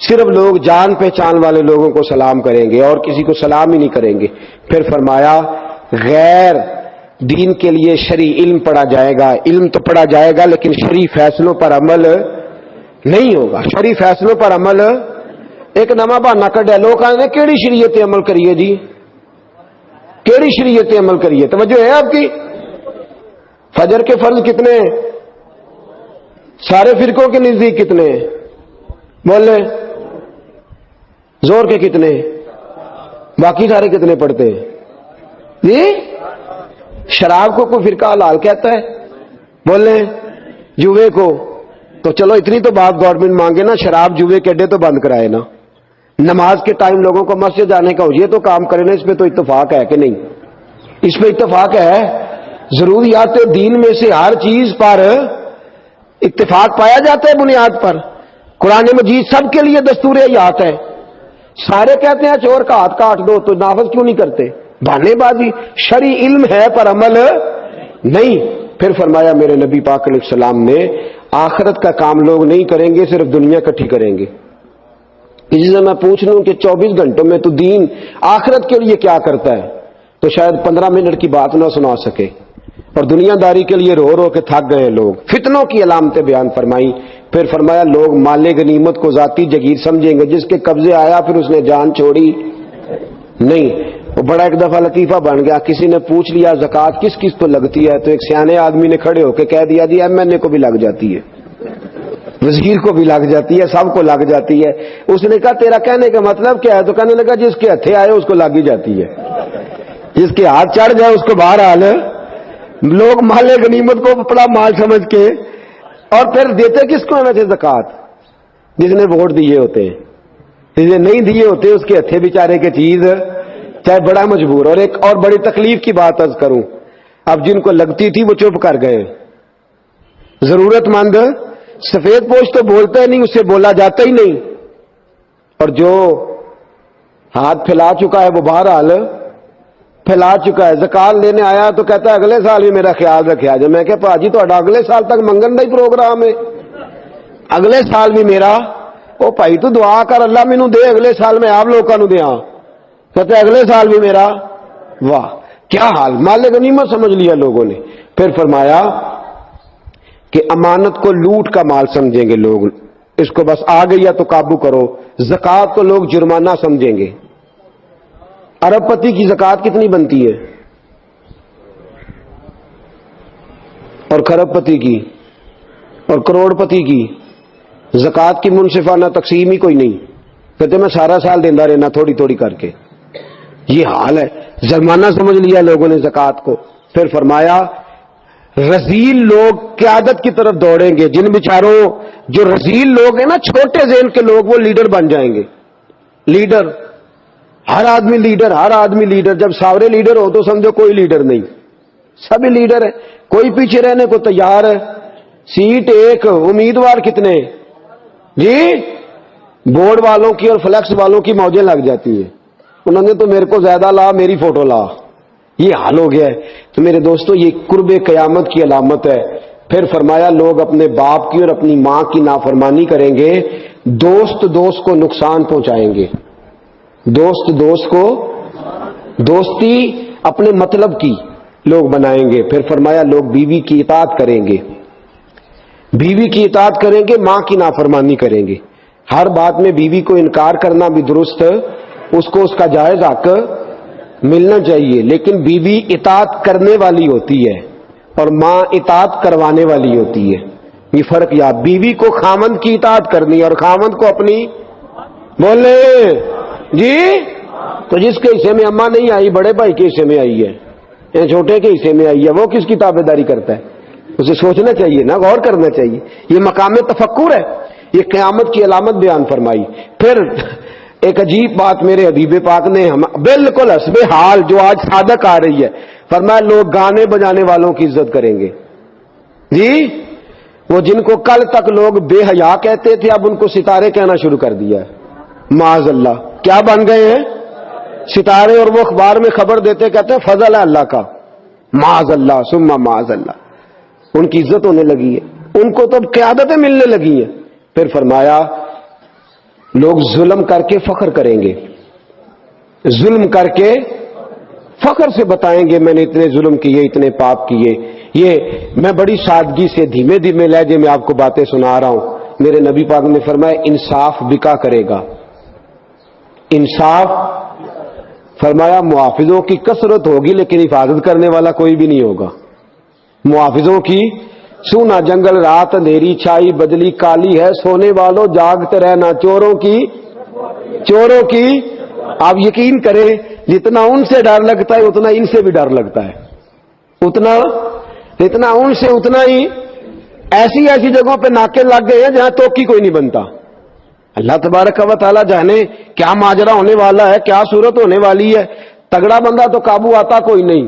صرف لوگ جان پہچان والے لوگوں کو سلام کریں گے اور کسی کو سلام ہی نہیں کریں گے. پھر فرمایا غیر دین کے لیے شرعی علم پڑھا جائے گا. علم تو پڑھا جائے گا لیکن شرعی فیصلوں پر عمل نہیں ہوگا. شرعی فیصلوں پر عمل ایک نواں بہانہ کڈیا لوگ آئے کیڑی شریعت عمل کریے جی، کیڑی شریعت عمل کریے. توجہ ہے آپ کی؟ فجر کے فرض کتنے ہیں؟ سارے فرقوں کے نزدیک کتنے ہیں؟ بولے. زور کے کتنے؟ باقی سارے کتنے پڑھتے ہیں جی؟ شراب کو کوئی فرقہ حلال کہتا ہے؟ بولے. جوے کو تو چلو اتنی تو بات گورنمنٹ مانگے نا، شراب جوے کے اڈے تو بند کرائے نا. نماز کے ٹائم لوگوں کو مسجد جانے کا ہو یہ تو کام کرے نا. اس پہ تو اتفاق ہے کہ نہیں؟ اس پہ اتفاق ہے. ضروریات دین میں سے ہر چیز پر اتفاق پایا جاتا ہے بنیاد پر. قرآن مجید سب کے لیے دستور حیات ہے. سارے کہتے ہیں چور کا ہاتھ کاٹ دو تو نافذ کیوں نہیں کرتے؟ بہانے بازی. شرعی علم ہے پر عمل نہیں. پھر فرمایا میرے نبی پاک علیہ السلام نے آخرت کا کام لوگ نہیں کریں گے، صرف دنیا اکٹھی کریں گے. اسی سے میں پوچھ لوں کہ 24 گھنٹوں میں تو دین آخرت کے لیے کیا کرتا ہے تو شاید 15 منٹ کی بات نہ سنا سکے، اور دنیا داری کے لیے رو رو کے تھک گئے لوگ. فتنوں کی علامتیں بیان فرمائی. پھر فرمایا لوگ مال غنیمت کو ذاتی جگیر سمجھیں گے، جس کے قبضے آیا پھر اس نے جان چھوڑی نہیں. وہ بڑا ایک دفعہ لطیفہ بن گیا. کسی نے پوچھ لیا زکوٰۃ کس کس کو لگتی ہے تو ایک سیانے آدمی نے کھڑے ہو کے کہہ دیا جی ایم این اے کو بھی لگ جاتی ہے، وزیر کو بھی لگ جاتی ہے، سب کو لگ جاتی ہے. اس نے کہا تیرا کہنے کا مطلب کیا ہے؟ تو کہنے لگا جس کے ہتھے آئے اس کو لگ ہی جاتی ہے، جس کے ہاتھ چڑھ جائے اس کو بہرحال. لوگ مال غنیمت کو بڑا مال سمجھ کے اور پھر دیتے کس کو ویسے زکوٰۃ؟ جس نے ووٹ دیے ہوتے ہیں. جس نے نہیں دیے ہوتے اس کے ہتھے بیچارے کے چیز چاہے بڑا مجبور. اور ایک اور بڑی تکلیف کی بات عرض کروں، اب جن کو لگتی تھی وہ چپ کر گئے. ضرورت مند سفید پوش تو بولتا ہی نہیں، اس سے بولا جاتا ہی نہیں، اور جو ہاتھ پھیلا چکا ہے وہ بہرحال پھیلا چکا ہے. زکات لینے آیا تو کہتا ہے اگلے سال بھی میرا خیال رکھا جائے. میں کہ پاجی تو اگلے سال تک منگن کا ہی پروگرام ہے، اگلے سال بھی میرا. او بھائی تو دعا کر اللہ مینوں دے اگلے سال میں آپ لوگوں نوں دیاں. کہتے اگلے سال بھی میرا. واہ کیا حال، مال غنیمت سمجھ لیا لوگوں نے. پھر فرمایا کہ امانت کو لوٹ کا مال سمجھیں گے لوگ، اس کو بس آ گئی تو قابو کرو. زکات کو لوگ جرمانہ سمجھیں گے. ارب پتی کی زکات کتنی بنتی ہے اور کھرب پتی کی اور کروڑ پتی کی؟ زکات کی منصفانہ تقسیم ہی کوئی نہیں، کہتے میں سارا سال دینا رہنا تھوڑی تھوڑی کر کے. یہ حال ہے، جرمانہ سمجھ لیا لوگوں نے زکات کو. پھر فرمایا رذیل لوگ قیادت کی طرف دوڑیں گے. جن بیچاروں جو رذیل لوگ ہیں نا، چھوٹے ذہن کے لوگ، وہ لیڈر بن جائیں گے. لیڈر، ہر آدمی لیڈر، ہر آدمی لیڈر. جب سارے لیڈر ہو تو سمجھو کوئی لیڈر نہیں، سبھی لیڈر ہے، کوئی پیچھے رہنے کو تیار ہے. سیٹ ایک، امیدوار کتنے جی؟ بورڈ والوں کی اور فلیکس والوں کی موجیں لگ جاتی ہیں. انہوں نے تو میرے کو زیادہ لا، میری فوٹو لا. یہ حال ہو گیا ہے. تو میرے دوستو یہ قرب قیامت کی علامت ہے. پھر فرمایا لوگ اپنے باپ کی اور اپنی ماں کی نافرمانی کریں گے، دوست دوست کو نقصان پہنچائیں گے. دوست دوست کو، دوستی اپنے مطلب کی لوگ بنائیں گے. پھر فرمایا لوگ بیوی کی اطاعت کریں گے، بیوی کی اطاعت کریں گے، ماں کی نافرمانی کریں گے. ہر بات میں بیوی کو انکار کرنا بھی درست، اس کو اس کا جائز حق ملنا چاہیے، لیکن بیوی اطاعت کرنے والی ہوتی ہے اور ماں اطاعت کروانے والی ہوتی ہے. یہ فرق یاد. بیوی کو خامند کی اطاعت کرنی اور خامند کو اپنی. بولے جی. تو جس کے حصے میں اماں نہیں آئی، بڑے بھائی کے حصے میں آئی ہے یا چھوٹے کے حصے میں آئی ہے، وہ کس کی تابعداری کرتا ہے؟ اسے سوچنا چاہیے نا، غور کرنا چاہیے. یہ مقام تفکر ہے. یہ قیامت کی علامت بیان فرمائی. پھر ایک عجیب بات میرے حبیب پاک نے بالکل حسب حال جو آج صادق آ رہی ہے، فرمایا لوگ گانے بجانے والوں کی عزت کریں گے. جی، وہ جن کو کل تک لوگ بے حیا کہتے تھے، اب ان کو ستارے کہنا شروع کر دیا ہے. معاذ اللہ، کیا بن گئے ہیں؟ ستارے. اور وہ اخبار میں خبر دیتے کہتے ہیں فضل ہے اللہ کا. معاذ اللہ ثم معاذ اللہ. ان کی عزت ہونے لگی ہے، ان کو تو قیادتیں ملنے لگی ہیں. پھر فرمایا لوگ ظلم کر کے فخر کریں گے، ظلم کر کے فخر سے بتائیں گے میں نے اتنے ظلم کیے، اتنے پاپ کیے. یہ میں بڑی سادگی سے دھیمے دھیمے لہجے میں آپ کو باتیں سنا رہا ہوں. میرے نبی پاک نے فرمایا انصاف بکا کرے گا. انصاف، فرمایا محافظوں کی کثرت ہوگی لیکن حفاظت کرنے والا کوئی بھی نہیں ہوگا. محافظوں کی سونا جنگل رات اندھیری چھائی بدلی کالی ہے، سونے والوں جاگتے رہنا، چوروں کی آپ یقین کریں جتنا ان سے ڈر لگتا ہے اتنا ان سے بھی ڈر لگتا ہے. اتنا ان سے اتنا ہی ایسی ایسی جگہوں پہ ناکے لگ گئے ہیں جہاں توکی کوئی نہیں بنتا. اللہ تبارک و تعالیٰ جانے کیا ماجرا ہونے والا ہے، کیا صورت ہونے والی ہے. تگڑا بندہ تو قابو آتا کوئی نہیں،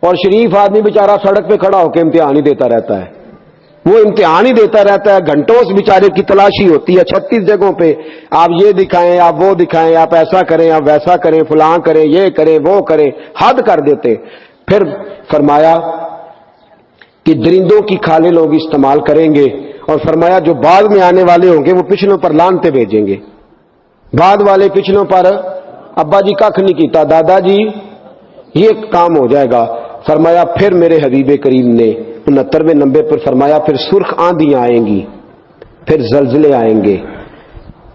اور شریف آدمی بیچارہ سڑک پہ کھڑا ہو کے امتحان ہی دیتا رہتا ہے. وہ امتحان ہی دیتا رہتا ہے، گھنٹوں اس بیچارے کی تلاشی ہوتی ہے 36 جگہوں پہ. آپ یہ دکھائیں، آپ وہ دکھائیں، آپ ایسا کریں، آپ ویسا کریں، فلاں کریں، یہ کریں، وہ کریں، حد کر دیتے. پھر فرمایا کہ درندوں کی کھالیں لوگ استعمال کریں گے، اور فرمایا جو بعد میں آنے والے ہوں گے وہ پچھلوں پر لانتے بھیجیں گے. بعد والے پچھلوں پر ابا جی کھ نہیں کیتا، دادا جی یہ کام ہو جائے گا. فرمایا پھر میرے حبیب کریم نے 69ویں نمبر پر فرمایا پھر سرخ آندیاں آئیں گی، پھر زلزلے آئیں گے.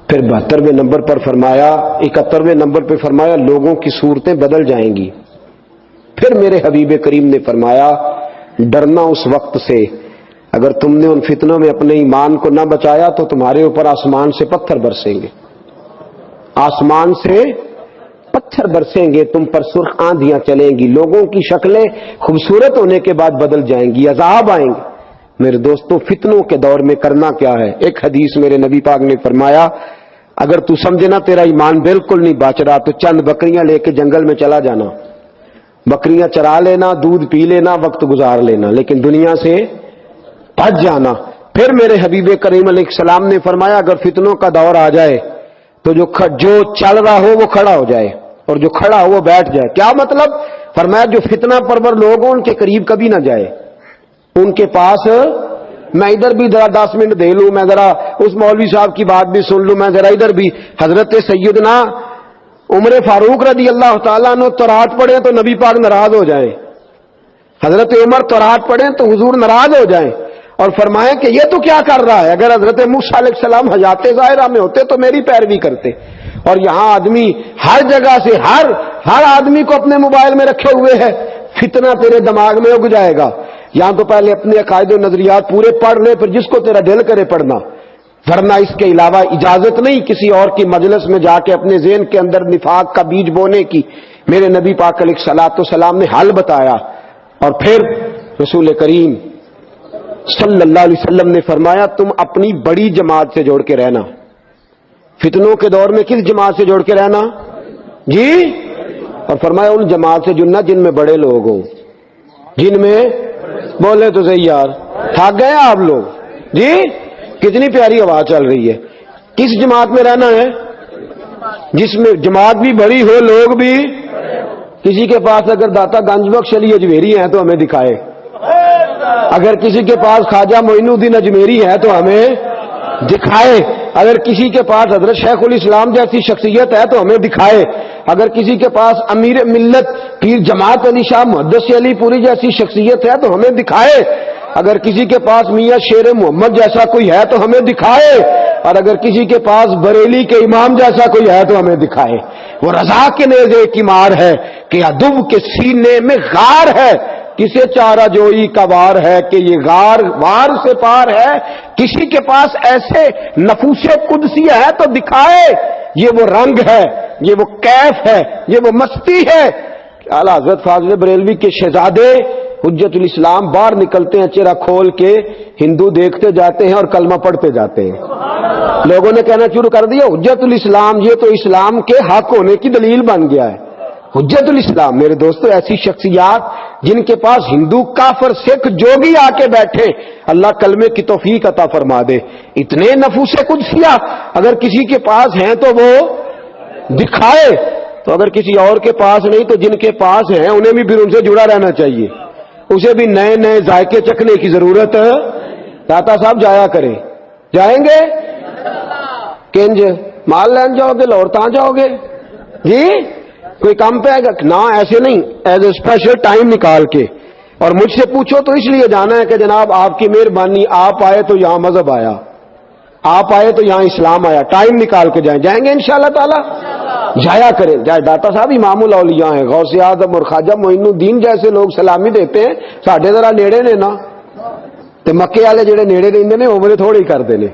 پھر 72ویں نمبر پر فرمایا، 71ویں نمبر پر فرمایا لوگوں کی صورتیں بدل جائیں گی. پھر میرے حبیب کریم نے فرمایا ڈرنا اس وقت سے اگر تم نے ان فتنوں میں اپنے ایمان کو نہ بچایا تو تمہارے اوپر آسمان سے پتھر برسیں گے، آسمان سے پتھر برسیں گے، تم پر سرخ آندیاں چلیں گی، لوگوں کی شکلیں خوبصورت ہونے کے بعد بدل جائیں گی، عذاب آئیں گے. میرے دوستوں فتنوں کے دور میں کرنا کیا ہے؟ ایک حدیث میرے نبی پاک نے فرمایا اگر تو سمجھے نا تیرا ایمان بالکل نہیں بچ رہا تو چند بکریاں لے کے جنگل میں چلا جانا، بکریاں چرا لینا، دودھ پی لینا، وقت گزار لینا، لیکن دنیا سے بچ جانا. پھر میرے حبیب کریم علیہ السلام نے فرمایا اگر فتنوں کا دور آ جائے تو جو چل رہا ہو وہ کھڑا ہو جائے اور جو کھڑا ہو وہ بیٹھ جائے. کیا مطلب؟ فرمایا جو فتنہ پرور لوگ ہوں ان کے قریب کبھی نہ جائے، ان کے پاس میں ادھر بھی ذرا 10 منٹ دے لوں، میں ذرا اس مولوی صاحب کی بات بھی سن لوں، میں ذرا ادھر بھی. حضرت سیدنا عمر فاروق رضی اللہ تعالیٰ عنہ تورات پڑھیں تو نبی پاک ناراض ہو جائیں، حضرت عمر تورات پڑھیں تو حضور ناراض ہو جائیں اور فرمائیں کہ یہ تو کیا کر رہا ہے. اگر حضرت موسیٰ علیہ السلام حیات ظاہرہ میں ہوتے تو میری پیروی کرتے. اور یہاں آدمی ہر جگہ سے ہر آدمی کو اپنے موبائل میں رکھے ہوئے ہے، فتنہ تیرے دماغ میں اگ جائے گا. یہاں تو پہلے اپنے عقائد و نظریات پورے پڑھ لے، پھر جس کو تیرا دل کرے پڑھنا. ورنہ اس کے علاوہ اجازت نہیں کسی اور کی مجلس میں جا کے اپنے ذہن کے اندر نفاق کا بیج بونے کی۔ میرے نبی پاک علیہ الصلوۃ والسلام نے حل بتایا، اور پھر رسول کریم صلی اللہ علیہ وسلم نے فرمایا تم اپنی بڑی جماعت سے جوڑ کے رہنا۔ فتنوں کے دور میں کس جماعت سے جوڑ کے رہنا جی؟ اور فرمایا ان جماعت سے جڑنا جن میں بڑے لوگ ہوں، جن میں بولے تو صحیح یار، تھک گئے آپ لوگ جی؟ کتنی پیاری آواز چل رہی ہے۔ کس جماعت میں رہنا ہے؟ جس میں جماعت بھی بڑی ہو، لوگ بھی۔ کسی کے پاس اگر داتا گنج بخش علی اجمیری ہیں تو ہمیں دکھائے، اگر کسی کے پاس خواجہ معین الدین اجمیری ہے تو ہمیں دکھائے، اگر کسی کے پاس حضرت شیخ الاسلام جیسی شخصیت ہے تو ہمیں دکھائے، اگر کسی کے پاس امیر ملت پیر جماعت علی شاہ محدث علی پوری جیسی شخصیت ہے تو ہمیں دکھائے، اگر کسی کے پاس میاں شیر محمد جیسا کوئی ہے تو ہمیں دکھائے، اور اگر کسی کے پاس بریلی کے امام جیسا کوئی ہے تو ہمیں دکھائے۔ وہ رضا کے نیزے کی مار ہے کہ عدو کے سینے میں غار ہے، کسے چارہ جوئی کا وار ہے کہ یہ غار وار سے پار ہے۔ کسی کے پاس ایسے نفوس قدسی ہے تو دکھائے، یہ وہ رنگ ہے، یہ وہ کیف ہے، یہ وہ مستی ہے۔ اعلیٰ حضرت فاضل بریلوی کے شہزادے حجت الاسلام باہر نکلتے ہیں چہرہ کھول کے، ہندو دیکھتے جاتے ہیں اور کلمہ پڑھتے جاتے ہیں۔ لوگوں نے کہنا شروع کر دیا حجت الاسلام یہ تو اسلام کے حق ہونے کی دلیل بن گیا ہے۔ حجت الاسلام میرے دوستو ایسی شخصیات جن کے پاس ہندو کافر سکھ جوگی آ کے بیٹھے، اللہ کلمے کی توفیق عطا فرما دے۔ اتنے نفوس قدسیہ اگر کسی کے پاس ہیں تو وہ دکھائے، تو اگر کسی اور کے پاس نہیں تو جن کے پاس ہیں انہیں بھی پھر ان سے جڑا رہنا چاہیے، اسے بھی نئے نئے ذائقے چکھنے کی ضرورت ہے۔ داتا صاحب جایا کریں، جائیں گے کنج مال لین جاؤ گے، لورتاں جاؤ گے جی؟ کوئی کام پہ آئے گا؟ نہ ایسے نہیں، ایز اے اسپیشل ٹائم نکال کے۔ اور مجھ سے پوچھو تو اس لیے جانا ہے کہ جناب آپ کی مہربانی، آپ آئے تو یہاں مذہب آیا، آپ آئے تو یہاں اسلام آیا، ٹائم نکال کے جائیں، جائیں گے انشاءاللہ تعالی، جایا کریں۔ جائے داتا صاحب امام الاولیاء ہیں، غوث اعظم اور خواجہ معین الدین جیسے لوگ سلامی دیتے ہیں، ساڈے ذرا نیڑے نے نا، تے مکے والے جڑے نیڑے رہندے نے وہ تھوڑے ہی کردے نے،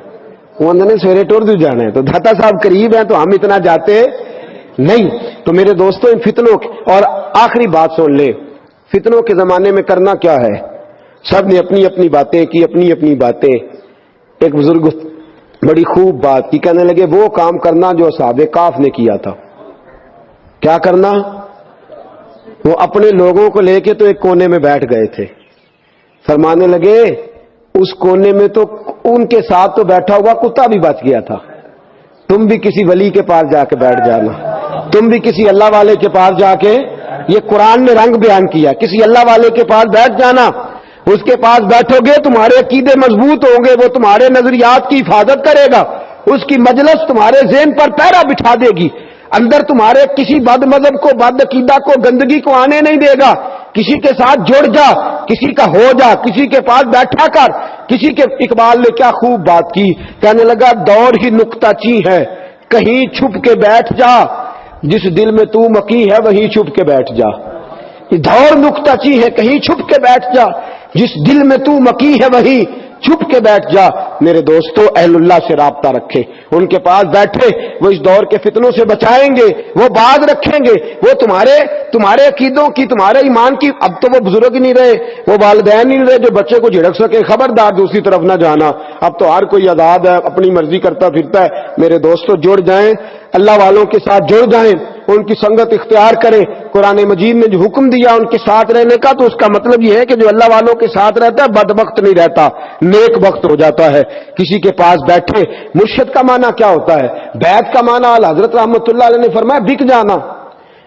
وہ نے سویرے ٹر دو جانا ہے، تو داتا صاحب قریب ہیں تو ہم اتنا جاتے نہیں۔ تو میرے دوستوں ان فتنوں اور آخری بات سن لے، فتنوں کے زمانے میں کرنا کیا ہے؟ سب نے اپنی اپنی باتیں کی، اپنی اپنی باتیں۔ ایک بزرگ بڑی خوب بات کی، کہنے لگے وہ کام کرنا جو اصحاب کہف نے کیا تھا۔ کیا کرنا؟ وہ اپنے لوگوں کو لے کے تو ایک کونے میں بیٹھ گئے تھے، فرمانے لگے اس کونے میں تو ان کے ساتھ تو بیٹھا ہوا کتا بھی بچ گیا تھا، تم بھی کسی ولی کے پاس جا کے بیٹھ جانا، تم بھی کسی اللہ والے کے پاس جا کے، یہ قرآن نے رنگ بیان کیا، کسی اللہ والے کے پاس بیٹھ جانا، اس کے پاس بیٹھو گے تمہارے عقیدے مضبوط ہوں گے، وہ تمہارے نظریات کی حفاظت کرے گا، اس کی مجلس تمہارے ذہن پر پہرا بٹھا دے گی، اندر تمہارے کسی بد مذہب کو، بد عقیدہ کو، گندگی کو آنے نہیں دے گا۔ کسی کے ساتھ جڑ جا، کسی کا ہو جا، کسی کے پاس بیٹھا کر، کسی کے۔ اقبال نے کیا خوب بات کی، کہنے لگا دور ہی نکتہ چی ہے، کہیں چھپ کے بیٹھ جا، جس دل میں تو مکی ہے وہیں چھپ کے بیٹھ جا۔ دور نکتہ چی ہے، کہیں چھپ کے بیٹھ جا، جس دل میں تو مکی ہے وہیں چھپ کے بیٹھ جا۔ میرے دوستو اہل اللہ سے رابطہ رکھے، ان کے پاس بیٹھے، وہ اس دور کے فتنوں سے بچائیں گے، وہ باز رکھیں گے، وہ تمہارے عقیدوں کی، تمہارے ایمان کی۔ اب تو وہ بزرگ نہیں رہے، وہ والدین نہیں رہے جو بچے کو جھڑک سکے، خبردار دوسری طرف نہ جانا، اب تو ہر کوئی آزاد ہے، اپنی مرضی کرتا پھرتا ہے۔ میرے دوستو جڑ جائیں، اللہ والوں کے ساتھ جڑ جائیں، ان کی سنگت اختیار کریں۔ قرآن مجید نے جو حکم دیا ان کے ساتھ رہنے کا، تو اس کا مطلب یہ ہے کہ جو اللہ والوں کے ساتھ رہتا ہے بدبخت نہیں رہتا، نیک بخت ہو جاتا ہے۔ کسی کے پاس بیٹھے، مرشد کا معنی کیا ہوتا ہے؟ بیعت کا معنی حضرت رحمت اللہ علیہ نے فرمایا بک جانا،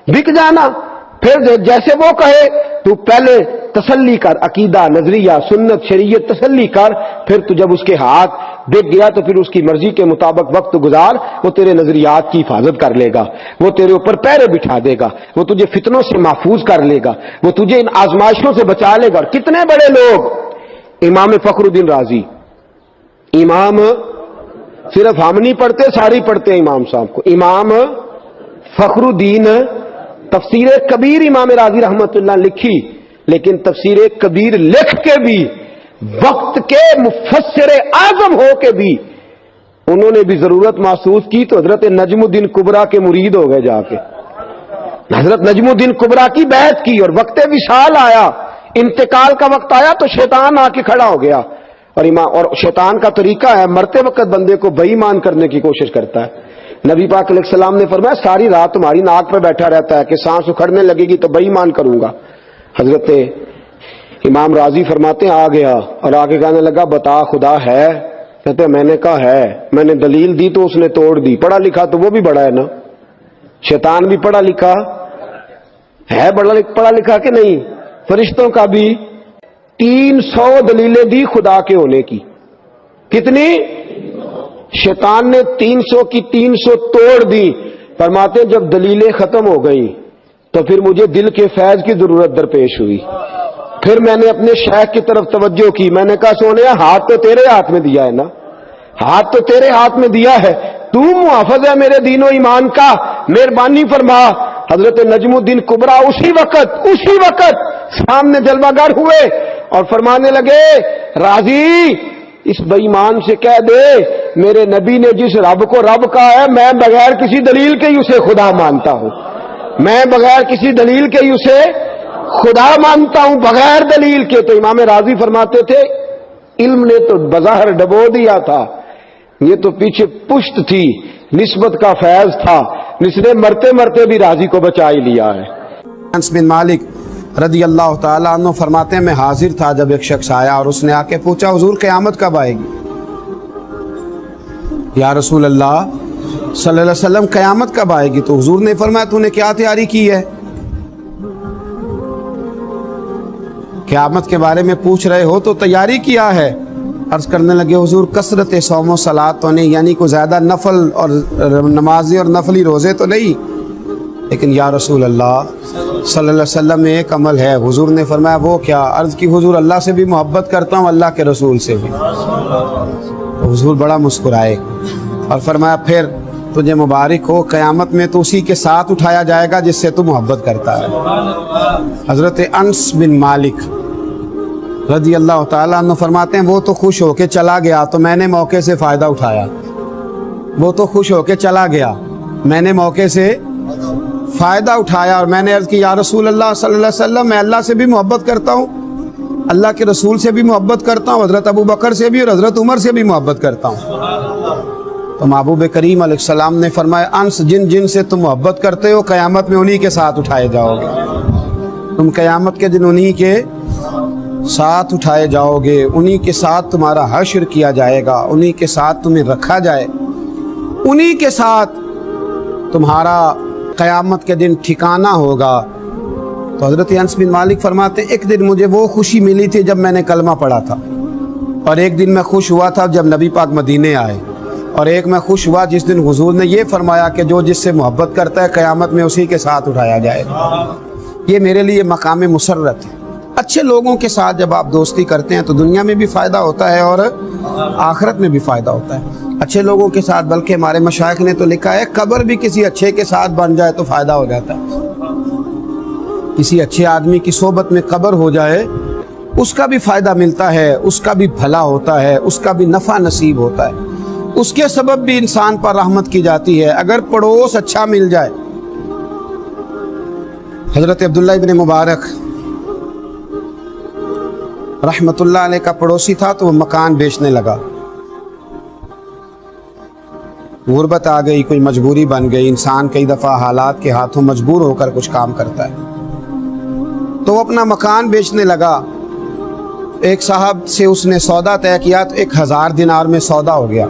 بک جانا۔ پھر جیسے وہ کہے تو پہلے تسلی کر، عقیدہ، نظریہ، سنت، شریعت تسلی کر، پھر تو جب اس کے ہاتھ بک گیا تو پھر اس کی مرضی کے مطابق وقت گزار، وہ تیرے نظریات کی حفاظت کر لے گا، وہ تیرے اوپر پیرے بٹھا دے گا، وہ تجھے فتنوں سے محفوظ کر لے گا، وہ تجھے ان آزمائشوں سے بچا لے گا۔ اور کتنے بڑے لوگ، امام فخر الدین رازی، امام صرف ہم نہیں پڑھتے، ساری پڑھتے ہیں امام صاحب کو، امام فخر الدین، تفسیر کبیر امام رازی رحمت اللہ لکھی، لیکن تفسیر کبیر لکھ کے بھی، وقت کے مفسر اعظم ہو کے بھی انہوں نے بھی ضرورت محسوس کی تو حضرت نجم الدین کبریٰ کے مرید ہو گئے جا کے. حضرت نجم الدین کبریٰ کی بیعت کی اور وقت وصال آیا, انتقال کا وقت آیا تو شیطان آ کے کھڑا ہو گیا. اور شیطان کا طریقہ ہے مرتے وقت بندے کو بے ایمان کرنے کی کوشش کرتا ہے. نبی پاک علیہ السلام نے فرمایا ساری رات تمہاری ناک پہ بیٹھا رہتا ہے کہ سانس اکھڑنے لگے گی تو بے ایمان کروں گا. حضرت امام راضی فرماتے ہیں آ گیا اور آگے کہنے لگا بتا خدا ہے؟ کہتے میں نے کہا ہے. میں نے دلیل دی تو اس نے توڑ دی. پڑھا لکھا تو وہ بھی بڑا ہے نا, شیطان بھی پڑھا لکھا ہے, پڑھا لکھا کہ نہیں. فرشتوں کا بھی 300 دلیلیں دی خدا کے ہونے کی. کتنی؟ شیطان نے 300 کی 300 توڑ دی. فرماتے جب دلیلیں ختم ہو گئی تو پھر مجھے دل کے فیض کی ضرورت درپیش ہوئی. پھر میں نے اپنے شیخ کی طرف توجہ کی. میں نے کہا سونیا ہاتھ تو تیرے ہاتھ میں دیا ہے نا, ہاتھ تو تیرے ہاتھ میں دیا ہے, تو محافظ ہے میرے دین و ایمان کا, مہربانی فرما. حضرت نجم الدین کبریٰ اسی وقت سامنے جلوہ گر ہوئے اور فرمانے لگے راضی اس بے ایمان سے کہہ دے میرے نبی نے جس رب کو رب کہا ہے میں بغیر کسی دلیل کے ہی اسے خدا مانتا ہوں. میں بغیر کسی دلیل کے ہی اسے خدا مانتا ہوں, بغیر دلیل کے. تو امام راضی فرماتے تھے علم نے تو بظاہر ڈبو دیا تھا, یہ تو پیچھے پشت تھی, نسبت کا فیض تھا, جس نے مرتے مرتے بھی راضی کو بچا ہی لیا ہے. انس بن مالک رضی اللہ تعالیٰ عنہ فرماتے ہیں میں حاضر تھا جب ایک شخص آیا اور اس نے آ کے پوچھا حضور قیامت کب آئے گی؟ یا رسول اللہ صلی اللہ علیہ وسلم قیامت کب آئے گی؟ تو حضور نے فرمایا تو نے کیا تیاری کی ہے؟ قیامت کے بارے میں پوچھ رہے ہو تو تیاری کیا ہے؟ عرض کرنے لگے حضور کثرت صوم و صلات تو نہیں, یعنی کوئی زیادہ نفل اور نمازی اور نفلی روزے تو نہیں, لیکن یا رسول اللہ صلی اللہ علیہ وسلم میں ایک عمل ہے. حضور نے فرمایا وہ کیا؟ عرض کی حضور اللہ سے بھی محبت کرتا ہوں, اللہ کے رسول سے بھی. حضور بڑا مسکرائے اور فرمایا پھر تجھے مبارک ہو, قیامت میں تو اسی کے ساتھ اٹھایا جائے گا جس سے تو محبت کرتا ہے. حضرت انس بن مالک رضی اللہ تعالیٰ عنہ فرماتے ہیں وہ تو خوش ہو کے چلا گیا تو میں نے موقع سے فائدہ اٹھایا. وہ تو خوش ہو کے چلا گیا, میں نے موقع سے فائدہ اٹھایا اور میں نے عرض کی یا رسول اللہ صلی اللہ علیہ وسلم میں اللہ سے بھی محبت کرتا ہوں, اللہ کے رسول سے بھی محبت کرتا ہوں, حضرت ابو بکر سے بھی اور حضرت عمر سے بھی محبت کرتا ہوں. تو محبوب کریم علیہ السلام نے فرمایا انس جن جن سے تم محبت کرتے ہو قیامت میں انہی کے ساتھ اٹھائے جاؤ گے. تم قیامت کے دن انہی کے ساتھ اٹھائے جاؤ گے, انہی کے ساتھ تمہارا حشر کیا جائے گا, انہی کے ساتھ تمہیں رکھا جائے, انہی کے ساتھ تمہارا قیامت کے دن ٹھکانہ ہوگا. تو حضرت انس بن مالک فرماتے ایک دن مجھے وہ خوشی ملی تھی جب میں نے کلمہ پڑھا تھا, اور ایک دن میں خوش ہوا تھا جب نبی پاک مدینے آئے, اور ایک میں خوش ہوا جس دن حضور نے یہ فرمایا کہ جو جس سے محبت کرتا ہے قیامت میں اسی کے ساتھ اٹھایا جائے گا. یہ میرے لیے مقام مسرت ہے. اچھے لوگوں کے ساتھ جب آپ دوستی کرتے ہیں تو دنیا میں بھی فائدہ ہوتا ہے اور آخرت میں بھی فائدہ ہوتا ہے. اچھے لوگوں کے ساتھ, بلکہ ہمارے مشائخ نے تو لکھا ہے قبر بھی کسی اچھے کے ساتھ بن جائے تو فائدہ ہو جاتا ہے. کسی اچھے آدمی کی صحبت میں قبر ہو جائے اس کا بھی فائدہ ملتا ہے, اس کا بھی بھلا ہوتا ہے, اس کا بھی نفع نصیب ہوتا ہے, اس کے سبب بھی انسان پر رحمت کی جاتی ہے اگر پڑوس اچھا مل جائے. حضرت عبداللہ ابن مبارک رحمت اللہ علیہ کا پڑوسی تھا تو وہ مکان بیچنے لگا. غربت آ گئی, کوئی مجبوری بن گئی, انسان کئی دفعہ حالات کے ہاتھوں مجبور ہو کر کچھ کام کرتا ہے, تو وہ اپنا مکان بیچنے لگا. ایک صاحب سے اس نے سودا طے کیا تو 1000 دینار میں سودا ہو گیا.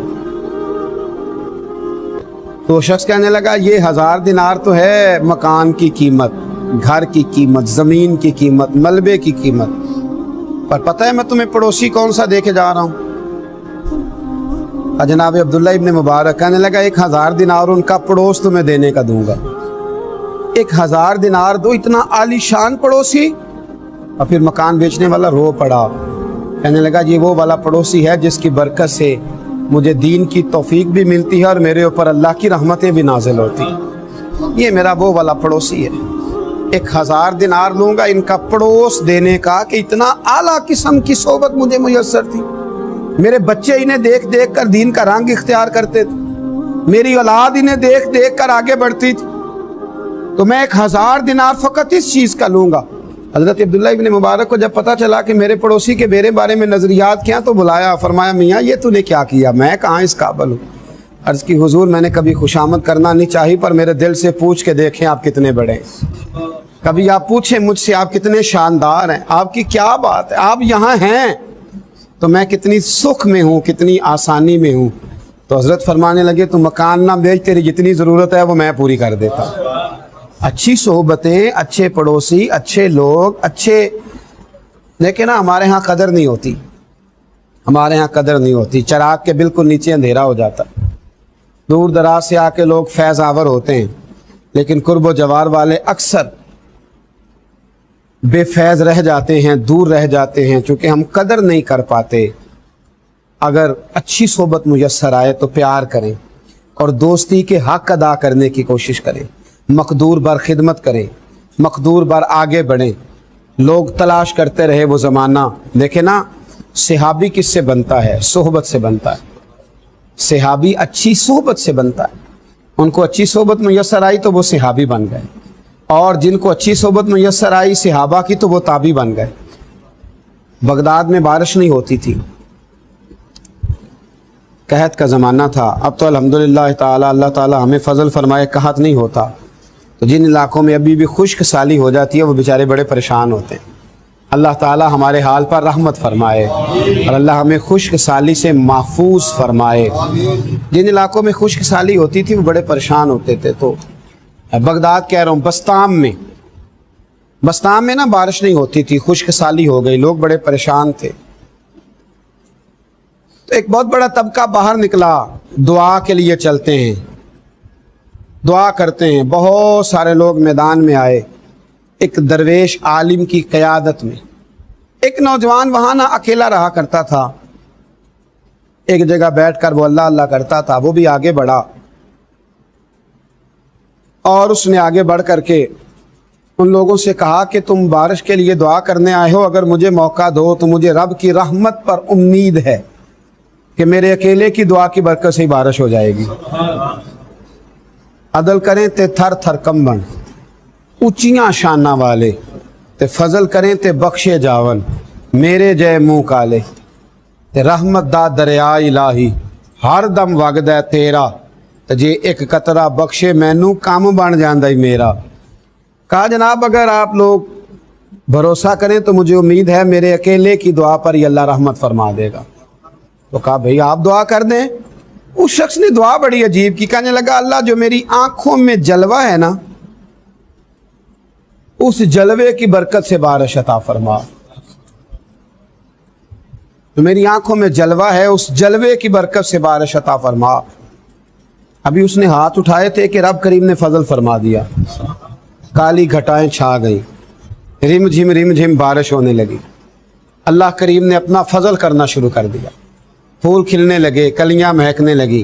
تو شخص کہنے لگا یہ 1000 دینار تو ہے مکان کی قیمت, گھر کی قیمت, زمین کی قیمت, ملبے کی قیمت, پر پتہ ہے میں تمہیں پڑوسی کون سا دے کے جا رہا ہوں؟ جناب عبداللہ ابن مبارک کہنے لگا 1000 دینار ان کا پڑوس تمہیں دینے کا دوں گا. 1000 دینار دو, اتنا عالی شان پڑوسی؟ اور پھر مکان بیچنے والا رو پڑا, کہنے لگا یہ وہ والا پڑوسی ہے جس کی برکت سے مجھے دین کی توفیق بھی ملتی ہے اور میرے اوپر اللہ کی رحمتیں بھی نازل ہوتی ہیں. یہ میرا وہ والا پڑوسی ہے. 1000 دینار لوں گا ان کا پڑوس دینے کا کہ اتنا اعلیٰ قسم کی صحبت مجھے میسر تھی. میرے بچے انہیں دیکھ دیکھ کر دین کا رنگ اختیار کرتے تھے، میری اولاد انہیں دیکھ دیکھ کر آگے بڑھتی تھی، تو میں 1000 دینار فقط اس چیز کا لوں گا۔ حضرت عبداللہ ابن مبارک کو جب پتا چلا کہ میرے پڑوسی کے میرے بارے میں نظریات کیا، تو بلایا، فرمایا میاں یہ تو نے کیا کیا، میں کہاں اس قابل ہوں۔ عرض کی حضور میں نے کبھی خوشامد کرنا نہیں چاہی، پر میرے دل سے پوچھ کے دیکھیں آپ کتنے بڑے ہیں، کبھی آپ پوچھیں مجھ سے آپ کتنے شاندار ہیں، آپ کی کیا بات ہے، آپ یہاں ہیں تو میں کتنی سکھ میں ہوں، کتنی آسانی میں ہوں۔ تو حضرت فرمانے لگے تو مکان نہ بیچ، تیری جتنی ضرورت ہے وہ میں پوری کر دیتا ہوں۔ اچھی صحبتیں، اچھے پڑوسی، اچھے لوگ، اچھے، لیکن نا ہمارے ہاں قدر نہیں ہوتی، ہمارے ہاں قدر نہیں ہوتی۔ چراغ کے بالکل نیچے اندھیرا ہو جاتا، دور دراز سے آ کے لوگ فیض آور ہوتے ہیں، لیکن قرب و جوار والے اکثر بے فیض رہ جاتے ہیں، دور رہ جاتے ہیں، چونکہ ہم قدر نہیں کر پاتے۔ اگر اچھی صحبت میسر آئے تو پیار کریں اور دوستی کے حق ادا کرنے کی کوشش کریں، مقدور بر خدمت کریں، مقدور بر آگے بڑھیں۔ لوگ تلاش کرتے رہے وہ زمانہ، دیکھیں نا صحابی کس سے بنتا ہے؟ صحبت سے بنتا ہے۔ صحابی اچھی صحبت سے بنتا ہے، ان کو اچھی صحبت میسر آئی تو وہ صحابی بن گئے، اور جن کو اچھی صحبت میسر آئی صحابہ کی تو وہ تابعی بن گئے۔ بغداد میں بارش نہیں ہوتی تھی، قحط کا زمانہ تھا، اب تو الحمدللہ تعالی اللہ تعالی ہمیں فضل فرمائے قحط نہیں ہوتا، تو جن علاقوں میں ابھی بھی خشک سالی ہو جاتی ہے وہ بیچارے بڑے پریشان ہوتے ہیں۔ اللہ تعالی ہمارے حال پر رحمت فرمائے اور اللہ ہمیں خشک سالی سے محفوظ فرمائے۔ جن علاقوں میں خشک سالی ہوتی تھی وہ بڑے پریشان ہوتے تھے۔ تو بغداد کہہ رہا ہوں، بستام میں نا بارش نہیں ہوتی تھی، خشک سالی ہو گئی، لوگ بڑے پریشان تھے۔ تو ایک بہت بڑا طبقہ باہر نکلا، دعا کے لیے چلتے ہیں، دعا کرتے ہیں۔ بہت سارے لوگ میدان میں آئے، ایک درویش عالم کی قیادت میں۔ ایک نوجوان وہاں نہ اکیلا رہا کرتا تھا، ایک جگہ بیٹھ کر وہ اللہ اللہ کرتا تھا، وہ بھی آگے بڑھا اور اس نے آگے بڑھ کر کے ان لوگوں سے کہا کہ تم بارش کے لیے دعا کرنے آئے ہو، اگر مجھے موقع دو تو مجھے رب کی رحمت پر امید ہے کہ میرے اکیلے کی دعا کی برکت سے ہی بارش ہو جائے گی۔ عدل کریں تے تھر تھر کمبن، اونچیاں شانہ والے تے فضل کریں تے بخشے جاون، میرے جے منہ کالے تے رحمت دا دریا الہی ہر دم وگد ہے تیرا، تے جے ایک قطرہ بخشے مینوں کام بن جاندا ہی میرا۔ کہا جناب اگر آپ لوگ بھروسہ کریں تو مجھے امید ہے میرے اکیلے کی دعا پر ہی اللہ رحمت فرما دے گا۔ تو کہا بھئی آپ دعا کر دیں۔ اس شخص نے دعا بڑی عجیب کی، کہنے لگا اللہ جو میری آنکھوں میں جلوہ ہے نا، اس جلوے کی برکت سے بارش عطا فرما۔ جو میری آنکھوں میں جلوہ ہے اس جلوے کی برکت سے بارش عطا فرما۔ ابھی اس نے ہاتھ اٹھائے تھے کہ رب کریم نے فضل فرما دیا، کالی گھٹائیں چھا گئی، رم جھم بارش ہونے لگی، اللہ کریم نے اپنا فضل کرنا شروع کر دیا، پھول کھلنے لگے، کلیاں مہکنے لگی،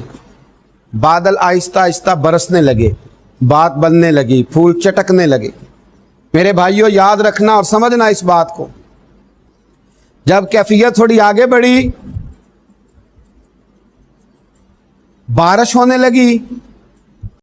بادل آہستہ آہستہ برسنے لگے، بات بننے لگی، پھول چٹکنے لگے۔ میرے بھائیوں یاد رکھنا اور سمجھنا اس بات کو، جب کیفیت تھوڑی آگے بڑھی، بارش ہونے لگی،